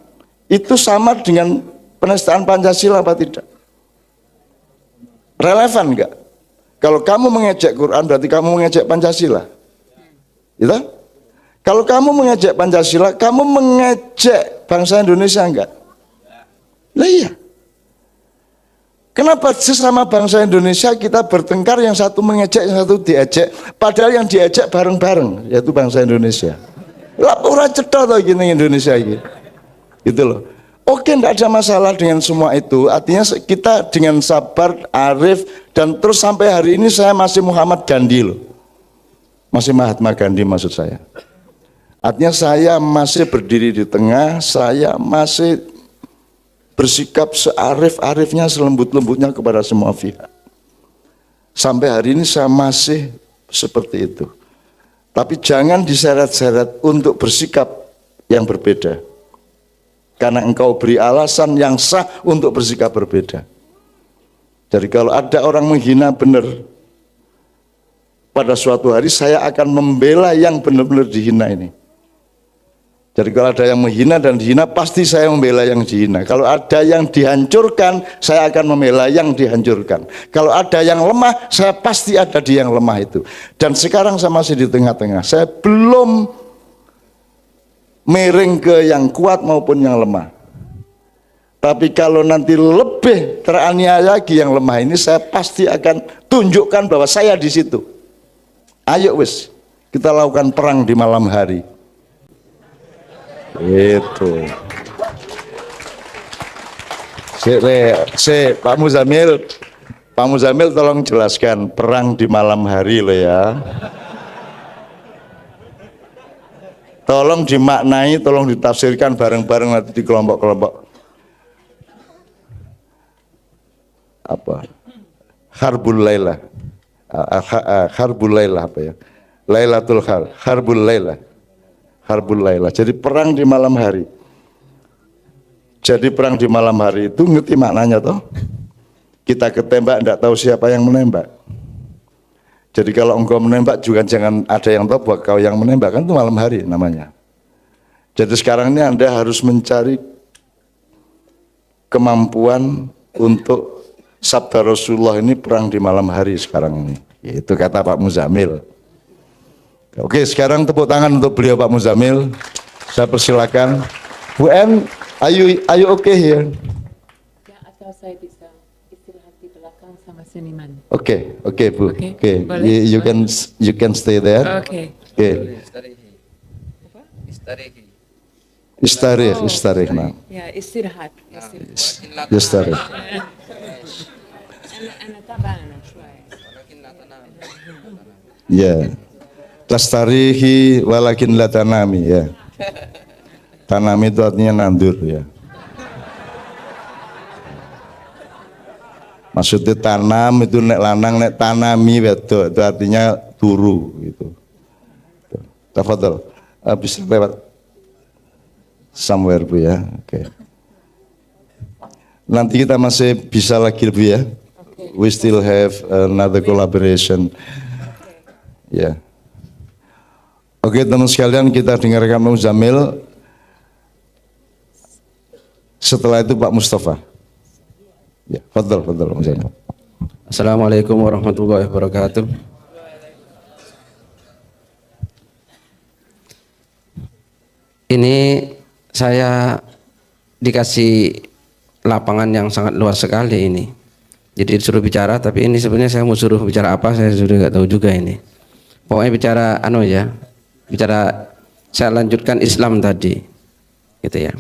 itu sama dengan penistaan Pancasila apa tidak? Relevan enggak? Kalau kamu mengejek Quran berarti kamu mengejek Pancasila. Gitu? Kalau kamu mengejek Pancasila, kamu mengejek bangsa Indonesia enggak? Lah iya. Kenapa sesama bangsa Indonesia kita bertengkar, yang satu mengejek, yang satu diejek, padahal yang diejek bareng-bareng, yaitu bangsa Indonesia. Lah ora cetha to gini Indonesia iki. Gitu loh. Oke, enggak ada masalah dengan semua itu. Artinya kita dengan sabar, arif, dan terus sampai hari ini saya masih Muhammad Gandhi loh. Masih Mahatma Gandhi maksud saya. Artinya saya masih berdiri di tengah, saya masih bersikap searif-arifnya, selembut-lembutnya kepada semua pihak. Sampai hari ini saya masih seperti itu. Tapi jangan diseret-seret untuk bersikap yang berbeda. Karena engkau beri alasan yang sah untuk bersikap berbeda. Jadi kalau ada orang menghina benar, pada suatu hari saya akan membela yang benar-benar dihina ini. Jadi kalau ada yang menghina dan dihina, pasti saya membela yang dihina. Kalau ada yang dihancurkan, saya akan membela yang dihancurkan. Kalau ada yang lemah, saya pasti ada di yang lemah itu. Dan sekarang saya masih di tengah-tengah. Saya belum miring ke yang kuat maupun yang lemah. Tapi kalau nanti lebih teraniaya lagi yang lemah ini, saya pasti akan tunjukkan bahwa saya di situ. Ayo wis, kita lakukan perang di malam hari. Itu. Pak Muzamil tolong jelaskan perang di malam hari lo ya. Tolong dimaknai, tolong ditafsirkan bareng-bareng nanti di kelompok-kelompok. Apa? Harbul Laila. Harbul Laila apa ya? Lailatul Harbul Laila. Harbul Laila. Jadi perang di malam hari. Jadi perang di malam hari itu ngerti maknanya toh? Kita ketembak enggak tahu siapa yang menembak. Jadi kalau engkau menembak juga jangan ada yang tahu bahwa kau yang menembak, kan itu malam hari namanya. Jadi sekarang ini Anda harus mencari kemampuan untuk sabda Rasulullah ini perang di malam hari sekarang ini. Itu kata Pak Muzamil. Oke, sekarang tepuk tangan untuk beliau Pak Muzamil. Saya persilakan. Bu M, are you okay here? Ya, atau saya bisa istirahat di belakang sama seniman. Oke, Bu. Oke, Oke, boleh? you can stay there. Oke. Oke. Istarih, nah. Ya, istirahat. Istarih. أنا تعبانة شوي. Ya. Tastarihi walakin la tanami ya. Tanami itu artinya nandur ya. Maksudnya tanam itu nek lanang, nek tanami wedok itu artinya turu gitu. Tafadhol. Bisa lewat somewhere Bu ya. Oke. Nanti kita masih bisa lagi Bu ya. We still have another collaboration. Ya. Oke teman sekalian, kita dengarkan Pak Muzamil. Setelah itu Pak Mustafa. Ya, fadhal Pak Muzamil. Assalamualaikum warahmatullahi wabarakatuh. Ini saya dikasih lapangan yang sangat luas sekali ini. Jadi disuruh bicara, tapi ini sebenarnya saya mau suruh bicara apa, saya sudah nggak tahu juga ini. Pokoknya bicara bicara saya lanjutkan Islam tadi, gitu ya.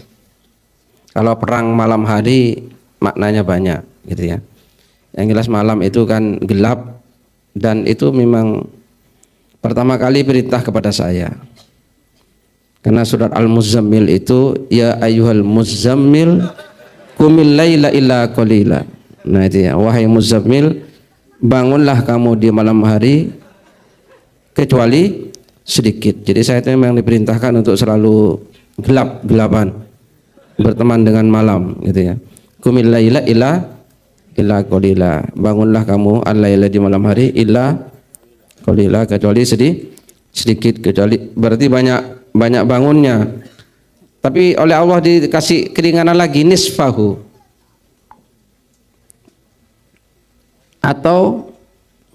Kalau perang malam hari maknanya banyak, gitu ya. Yang jelas malam itu kan gelap, dan itu memang pertama kali perintah kepada saya. Karena surat Al-Muzammil itu ya ayyuhal muzammil qumil laila illa qalila. Nah itu ya, wahai muzammil, bangunlah kamu di malam hari kecuali sedikit. Jadi saya itu memang diperintahkan untuk selalu gelap-gelapan, berteman dengan malam, gitu ya. Qumil laila illa qalila. Bangunlah kamu al-laila di malam hari illa qalila, kecuali sedikit, kecuali berarti banyak bangunnya. Tapi oleh Allah dikasih keringanan lagi, nisfahu, atau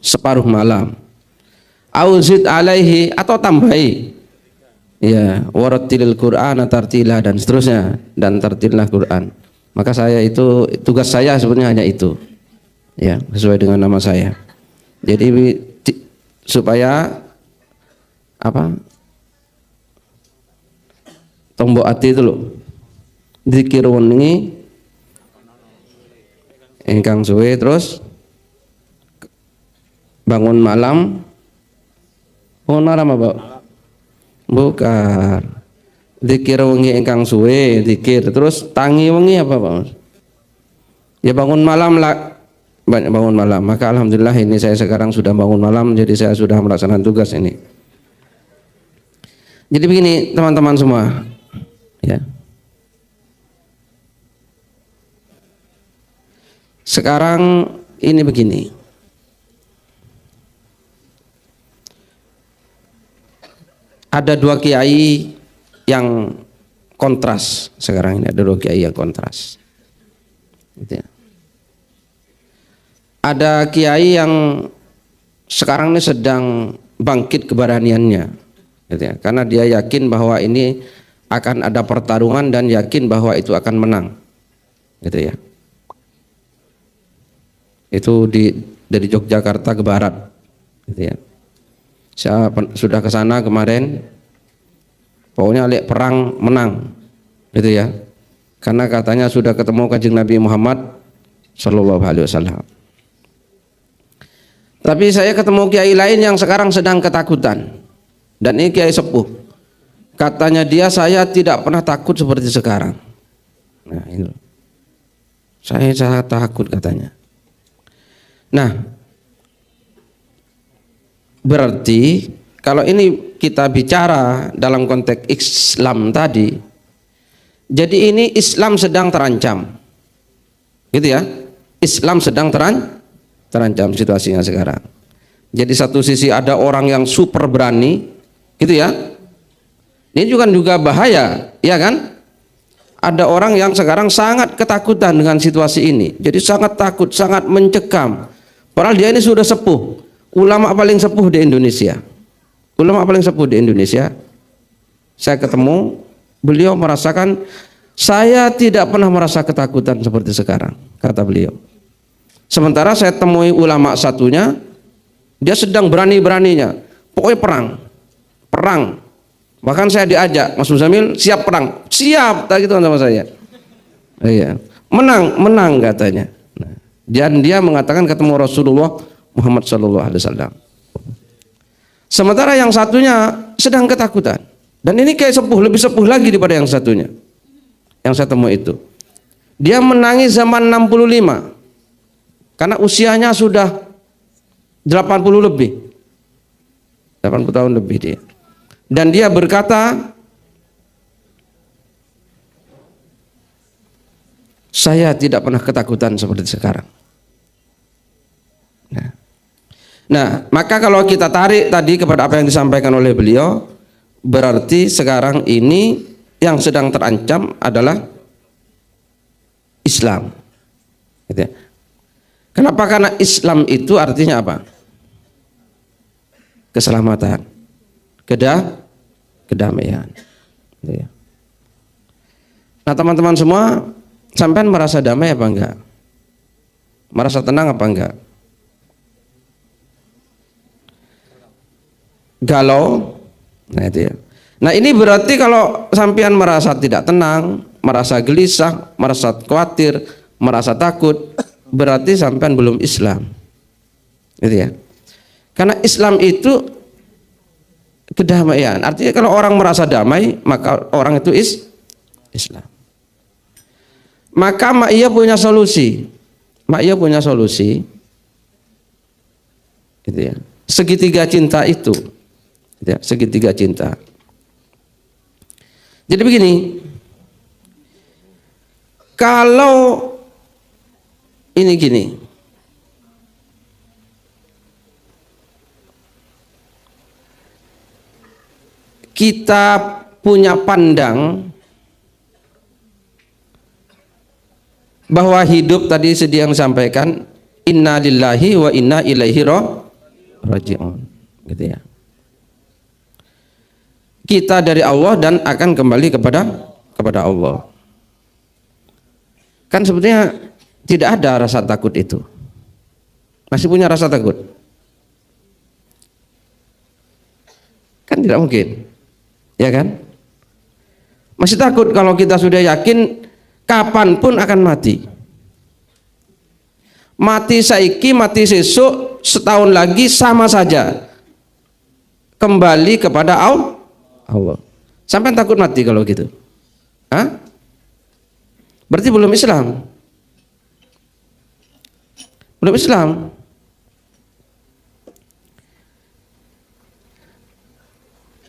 separuh malam, auzid alaihi, atau tambahi, ya, warattilil Qur'ana tartila, dan seterusnya, dan tartillah Quran. Maka saya itu, tugas saya sebenarnya hanya itu, ya, sesuai dengan nama saya. Jadi supaya apa, tombok hati itu loh, zikir wengi ingkang suwe, terus bangun malam. Bangun malam apa? Bukan. Zikir wengi ingkang suwe, zikir. Terus tangi wengi apa, Pak? Ya bangun malam lah, banyak bangun malam. Maka alhamdulillah ini saya sekarang sudah bangun malam, jadi saya sudah melaksanakan tugas ini. Jadi begini teman-teman semua, ya. Sekarang ini begini. Ada dua kiai yang kontras sekarang ini, ada dua kiai yang kontras. Gitu ya. Ada kiai yang sekarang ini sedang bangkit keberaniannya, gitu ya. Karena dia yakin bahwa ini akan ada pertarungan dan yakin bahwa itu akan menang, gitu ya. Itu dari Yogyakarta ke barat, gitu ya. Saya sudah ke sana kemarin, pokoknya lihat perang menang, gitu ya. Karena katanya sudah ketemu Kanjeng Nabi Muhammad Sallallahu Alaihi Wasallam. Tapi saya ketemu kiai lain yang sekarang sedang ketakutan, dan ini kiai sepuh. Katanya dia, saya tidak pernah takut seperti sekarang. Nah ini, saya takut katanya. Nah, berarti kalau ini kita bicara dalam konteks Islam tadi, jadi ini Islam sedang terancam, gitu ya. Islam sedang terancam situasinya sekarang. Jadi satu sisi ada orang yang super berani, gitu ya. Ini juga bahaya, ya kan? Ada orang yang sekarang sangat ketakutan dengan situasi ini. Jadi sangat takut, sangat mencekam. Padahal dia ini sudah sepuh, ulama paling sepuh di Indonesia. Ulama paling sepuh di Indonesia. Saya ketemu, beliau merasakan, saya tidak pernah merasa ketakutan seperti sekarang, kata beliau. Sementara saya temui ulama satunya, dia sedang berani-beraninya, pokoknya perang. Bahkan saya diajak, Mas Muzamil, siap perang? Siap, tak gitu sama saya. Iya, menang katanya. Nah, dan dia mengatakan ketemu Rasulullah Muhammad Sallallahu Alaihi Wasallam. Sementara yang satunya sedang ketakutan. Dan ini kayak sepuh, lebih sepuh lagi daripada yang satunya. Yang saya temui itu, dia menangis zaman 65, karena usianya sudah 80 lebih, 80 tahun lebih dia. Dan dia berkata, saya tidak pernah ketakutan seperti sekarang. Nah, maka kalau kita tarik tadi kepada apa yang disampaikan oleh beliau, berarti sekarang ini yang sedang terancam adalah Islam. Gitu ya. Kenapa? Karena Islam itu artinya apa? Keselamatan, kedamaian. Gitu ya. Nah teman-teman semua, sampean merasa damai apa enggak? Merasa tenang apa enggak? Galau? Nah itu ya. Nah ini berarti kalau sampean merasa tidak tenang, merasa gelisah, merasa khawatir, merasa takut, berarti sampean belum Islam. Gitu ya. Karena Islam itu kedamaian. Artinya kalau orang merasa damai, maka orang itu Islam. Maka Ma'iyah punya solusi. Ma'iyah punya solusi. Gitu ya. Segitiga cinta itu. Gitu ya. Segitiga cinta. Jadi begini. Kalau ini gini. Kita punya pandang bahwa hidup tadi sedia yang sampaikan inna lillahi wa inna ilaihi raji'un, gitu ya. Kita dari Allah dan akan kembali kepada Allah. Kan sebetulnya tidak ada rasa takut itu. Masih punya rasa takut? Kan tidak mungkin. Ya kan? Masih takut kalau kita sudah yakin kapanpun akan mati. Mati saiki, mati sesuk, setahun lagi sama saja. Kembali kepada Allah. Sampai takut mati kalau gitu? Hah? Berarti belum Islam. Belum Islam.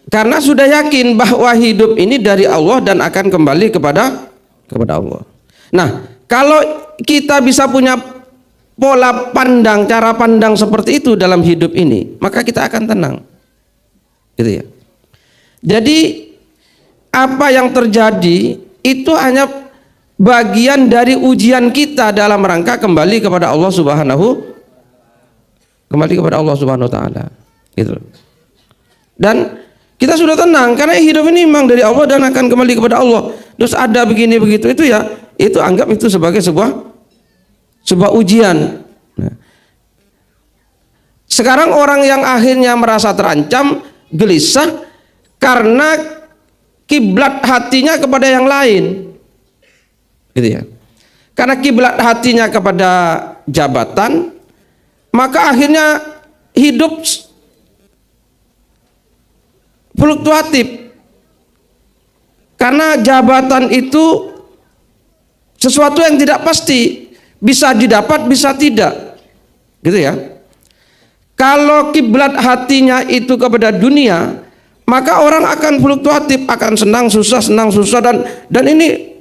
Karena sudah yakin bahwa hidup ini dari Allah dan akan kembali kepada Allah. Nah, kalau kita bisa punya pola pandang, cara pandang seperti itu dalam hidup ini, maka kita akan tenang. Gitu ya. Jadi apa yang terjadi itu hanya bagian dari ujian kita dalam rangka kembali kepada Allah Subhanahu wa taala. Gitu. Dan kita sudah tenang karena hidup ini memang dari Allah dan akan kembali kepada Allah. Terus ada begini begitu itu ya, itu anggap itu sebagai sebuah ujian. Nah, sekarang orang yang akhirnya merasa terancam, gelisah karena kiblat hatinya kepada yang lain. Gitu ya. Karena kiblat hatinya kepada jabatan, maka akhirnya hidup fluktuatif. Karena jabatan itu sesuatu yang tidak pasti, bisa didapat, bisa tidak. Gitu ya. Kalau kiblat hatinya itu kepada dunia, maka orang akan fluktuatif, akan senang susah dan ini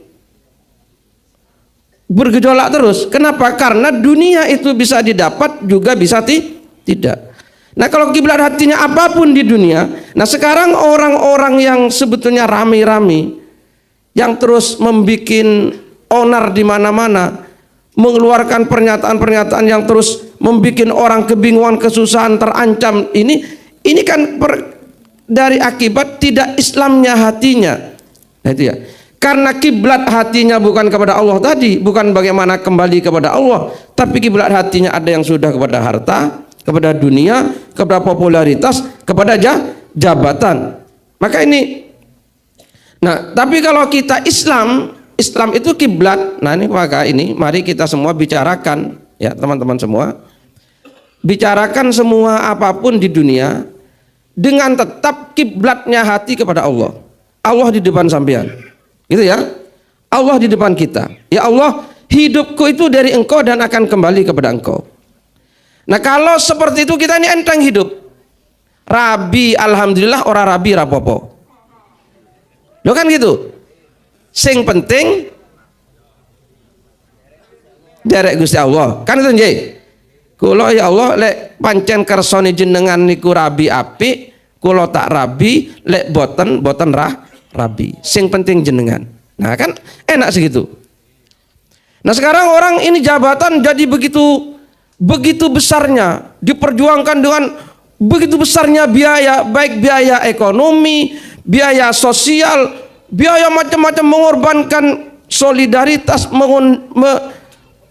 bergejolak terus. Kenapa? Karena dunia itu bisa didapat juga bisa tidak. Nah kalau kiblat hatinya apapun di dunia, nah sekarang orang-orang yang sebetulnya rame-rame, yang terus membuat onar di mana-mana, mengeluarkan pernyataan-pernyataan yang terus membuat orang kebingungan, kesusahan, terancam, ini kan dari akibat tidak Islamnya hatinya. Nah itu ya. Karena kiblat hatinya bukan kepada Allah tadi, bukan bagaimana kembali kepada Allah, tapi kiblat hatinya ada yang sudah kepada harta, kepada dunia, kepada popularitas, kepada jabatan. Maka ini, nah tapi kalau kita Islam itu kiblat. Nah ini maka ini mari kita semua bicarakan ya teman-teman semua, bicarakan semua apapun di dunia dengan tetap kiblatnya hati kepada Allah. Allah di depan sampean, gitu ya. Allah di depan kita. Ya Allah, hidupku itu dari Engkau dan akan kembali kepada Engkau. Nah kalau seperti itu kita ini enteng hidup. Rabi alhamdulillah, ora rabi rapopo. Lo kan gitu. Sing penting derek Gusti Allah. Kan itu nggih. Kula ya Allah lek pancen kersane jenengan niku rabi apik, Kulo tak rabi, lek boten rabi. Sing penting jenengan. Nah kan enak segitu. Nah sekarang orang ini jabatan jadi begitu besarnya, diperjuangkan dengan begitu besarnya biaya, baik biaya ekonomi, biaya sosial, biaya macam-macam, mengorbankan solidaritas,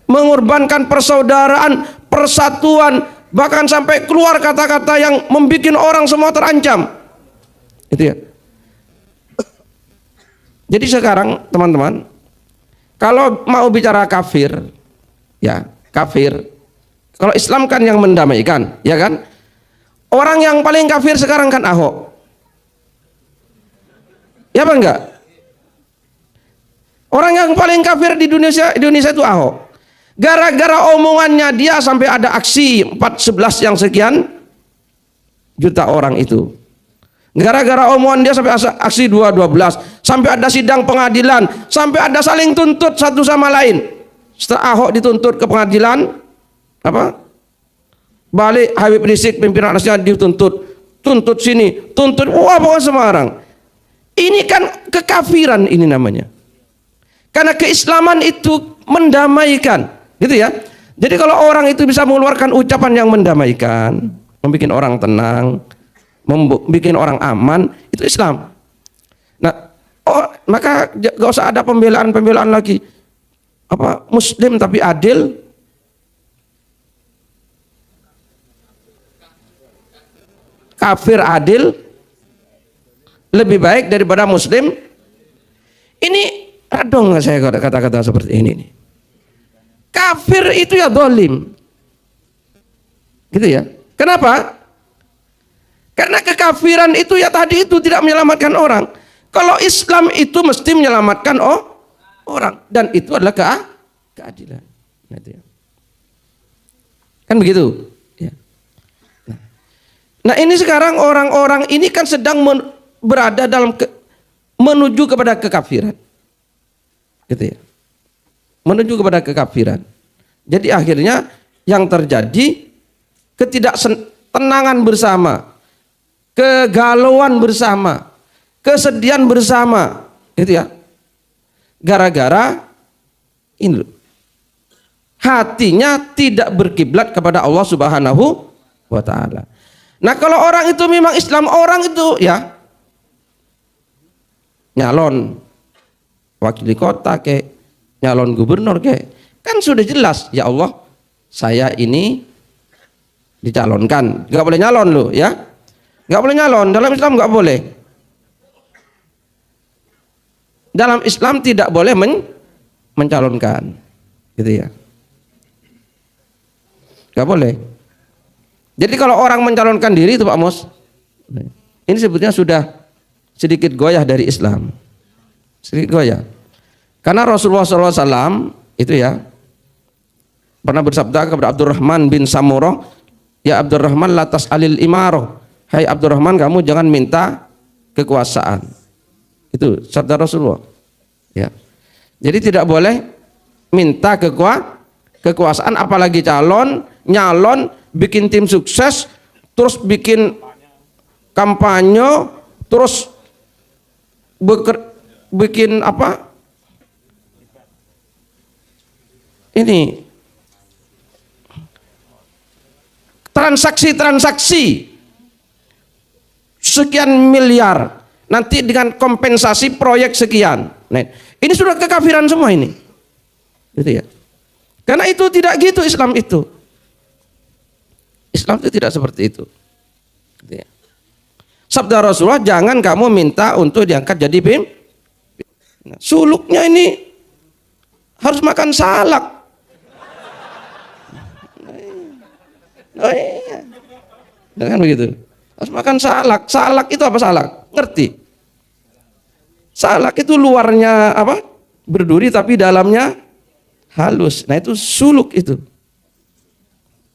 mengorbankan persaudaraan, persatuan, bahkan sampai keluar kata-kata yang membuat orang semua terancam. Itu ya. Jadi sekarang teman-teman, kalau mau bicara kafir, ya kafir. Kalau Islam kan yang mendamaikan, ya kan? Orang yang paling kafir sekarang kan Ahok. Ya apa enggak? Orang yang paling kafir di Indonesia itu Ahok. Gara-gara omongannya dia sampai ada aksi 411 yang sekian juta orang itu. Gara-gara omongan dia sampai aksi 212, sampai ada sidang pengadilan, sampai ada saling tuntut satu sama lain. Setelah Ahok dituntut ke pengadilan, apa? Balik Habib Rizik pimpinan Nasdem tuntut sini, tuntut wah pokoknya semua orang. Ini kan kekafiran ini namanya. Karena keislaman itu mendamaikan, gitu ya. Jadi kalau orang itu bisa mengeluarkan ucapan yang mendamaikan, membuat orang tenang, membuat orang aman, itu Islam. Nah, maka gak usah ada pembelaan lagi. Apa Muslim tapi adil? Kafir adil lebih baik daripada Muslim. Ini radong saya kata-kata seperti ini nih. Kafir itu ya dolim, gitu ya. Kenapa? Karena kekafiran itu ya tadi itu tidak menyelamatkan orang. Kalau Islam itu mesti menyelamatkan orang, dan itu adalah keadilan. Kan begitu. Ya. Nah ini sekarang orang-orang ini kan sedang berada dalam menuju kepada kekafiran, gitu ya. Menuju kepada kekafiran. Jadi akhirnya yang terjadi ketidaktenangan bersama, kegalauan bersama, kesedihan bersama, gitu ya. Gara-gara ini hatinya tidak berkiblat kepada Allah Subhanahu wa taala. Nah, kalau orang itu memang Islam, orang itu ya nyalon wakil kota nyalon gubernur kan sudah jelas, ya Allah saya ini dicalonkan, nggak boleh nyalon loh ya, nggak boleh nyalon dalam Islam, nggak boleh. Dalam Islam tidak boleh mencalonkan, gitu ya, nggak boleh. Jadi kalau orang mencalonkan diri itu Pak Mos, ini sebetulnya sudah sedikit goyah dari Islam, sedikit goyah. Karena Rasulullah SAW itu ya pernah bersabda kepada Abdurrahman bin Samurah, ya Abdurrahman latas alil imaroh, hai Abdurrahman kamu jangan minta kekuasaan. Itu sabda Rasulullah. Ya. Jadi tidak boleh minta kekuasaan, apalagi nyalon, bikin tim sukses, terus bikin kampanye, terus bikin apa? Ini transaksi sekian miliar nanti dengan kompensasi proyek sekian. Nah, ini sudah kekafiran semua ini, gitu ya. Karena itu tidak gitu Islam itu. Islam itu tidak seperti itu. Gitu ya. Sabda Rasulullah, jangan kamu minta untuk diangkat jadi pemimpin. Nah, suluknya ini harus makan salak. Oh iya. Kan begitu. Harus makan salak. Salak itu apa salak? Ngerti? Salak itu luarnya apa? Berduri tapi dalamnya halus. Nah itu suluk itu.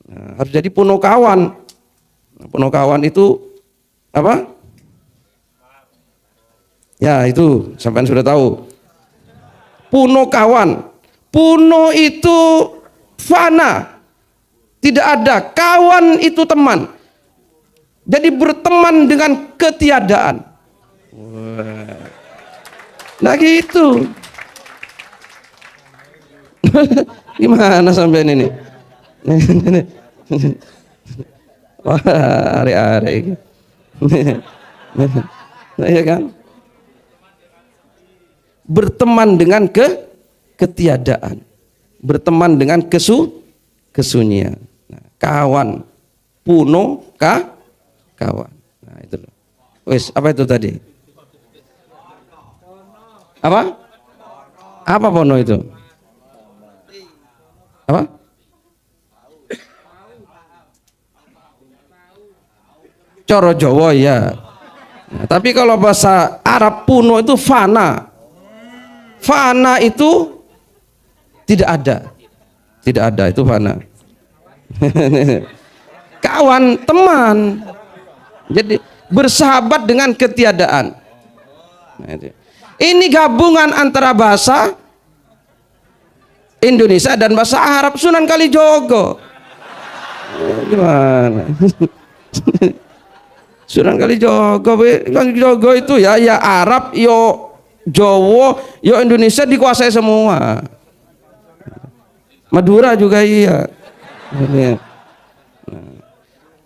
Nah, harus jadi punokawan. Nah, punokawan itu apa? Ya itu sampai sudah tahu. Punokawan. Puno itu fana. Tidak ada, kawan itu teman. Jadi berteman dengan ketiadaan. Nah gitu. Gimana sampai ini? Wah, are-are. Ya kan? Berteman dengan ketiadaan. Berteman dengan kesunyian. Nah, kawan, puno, kawan. Nah, itu. Wes, apa itu tadi? Apa? Apa pono itu? Apa? Coro Jawa ya. Nah, tapi kalau bahasa Arab puno itu fana. Fana itu tidak ada. Tidak ada, itu fana. Kawan, teman. Jadi bersahabat dengan ketiadaan. Nah, itu. Ini gabungan antara bahasa Indonesia dan bahasa Arab. Sunan Kalijogo. Gimana? Sunan Kalijogo itu ya Arab, yo Jawa, yo Indonesia dikuasai semua. Madura juga iya.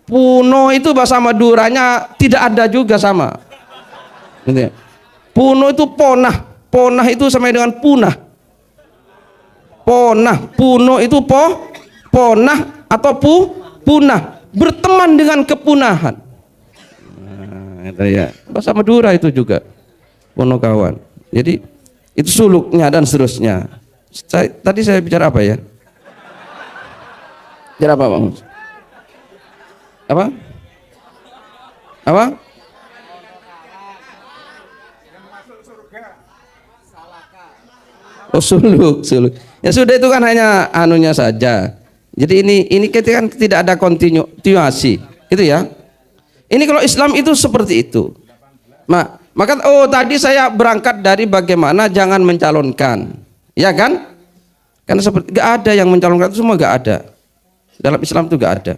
Puno itu bahasa Maduranya tidak ada juga sama. Puno itu ponah, ponah itu sama dengan punah. Ponah, puno itu ponah atau punah, berteman dengan kepunahan. Nah, itu ya. Bahasa Madura itu juga Pono kawan. Jadi itu suluknya dan seterusnya. Tadi saya bicara apa ya? Bicara apa, Bang? Apa? Apa? Oh, suluk. Ya sudah, itu kan hanya anunya saja. Jadi ini kita kan tidak ada kontinuasi, gitu ya. Ini kalau Islam itu seperti itu. Maka tadi saya berangkat dari bagaimana jangan mencalonkan, ya kan? Karena seperti gak ada yang mencalonkan, itu semua gak ada. Dalam Islam itu gak ada.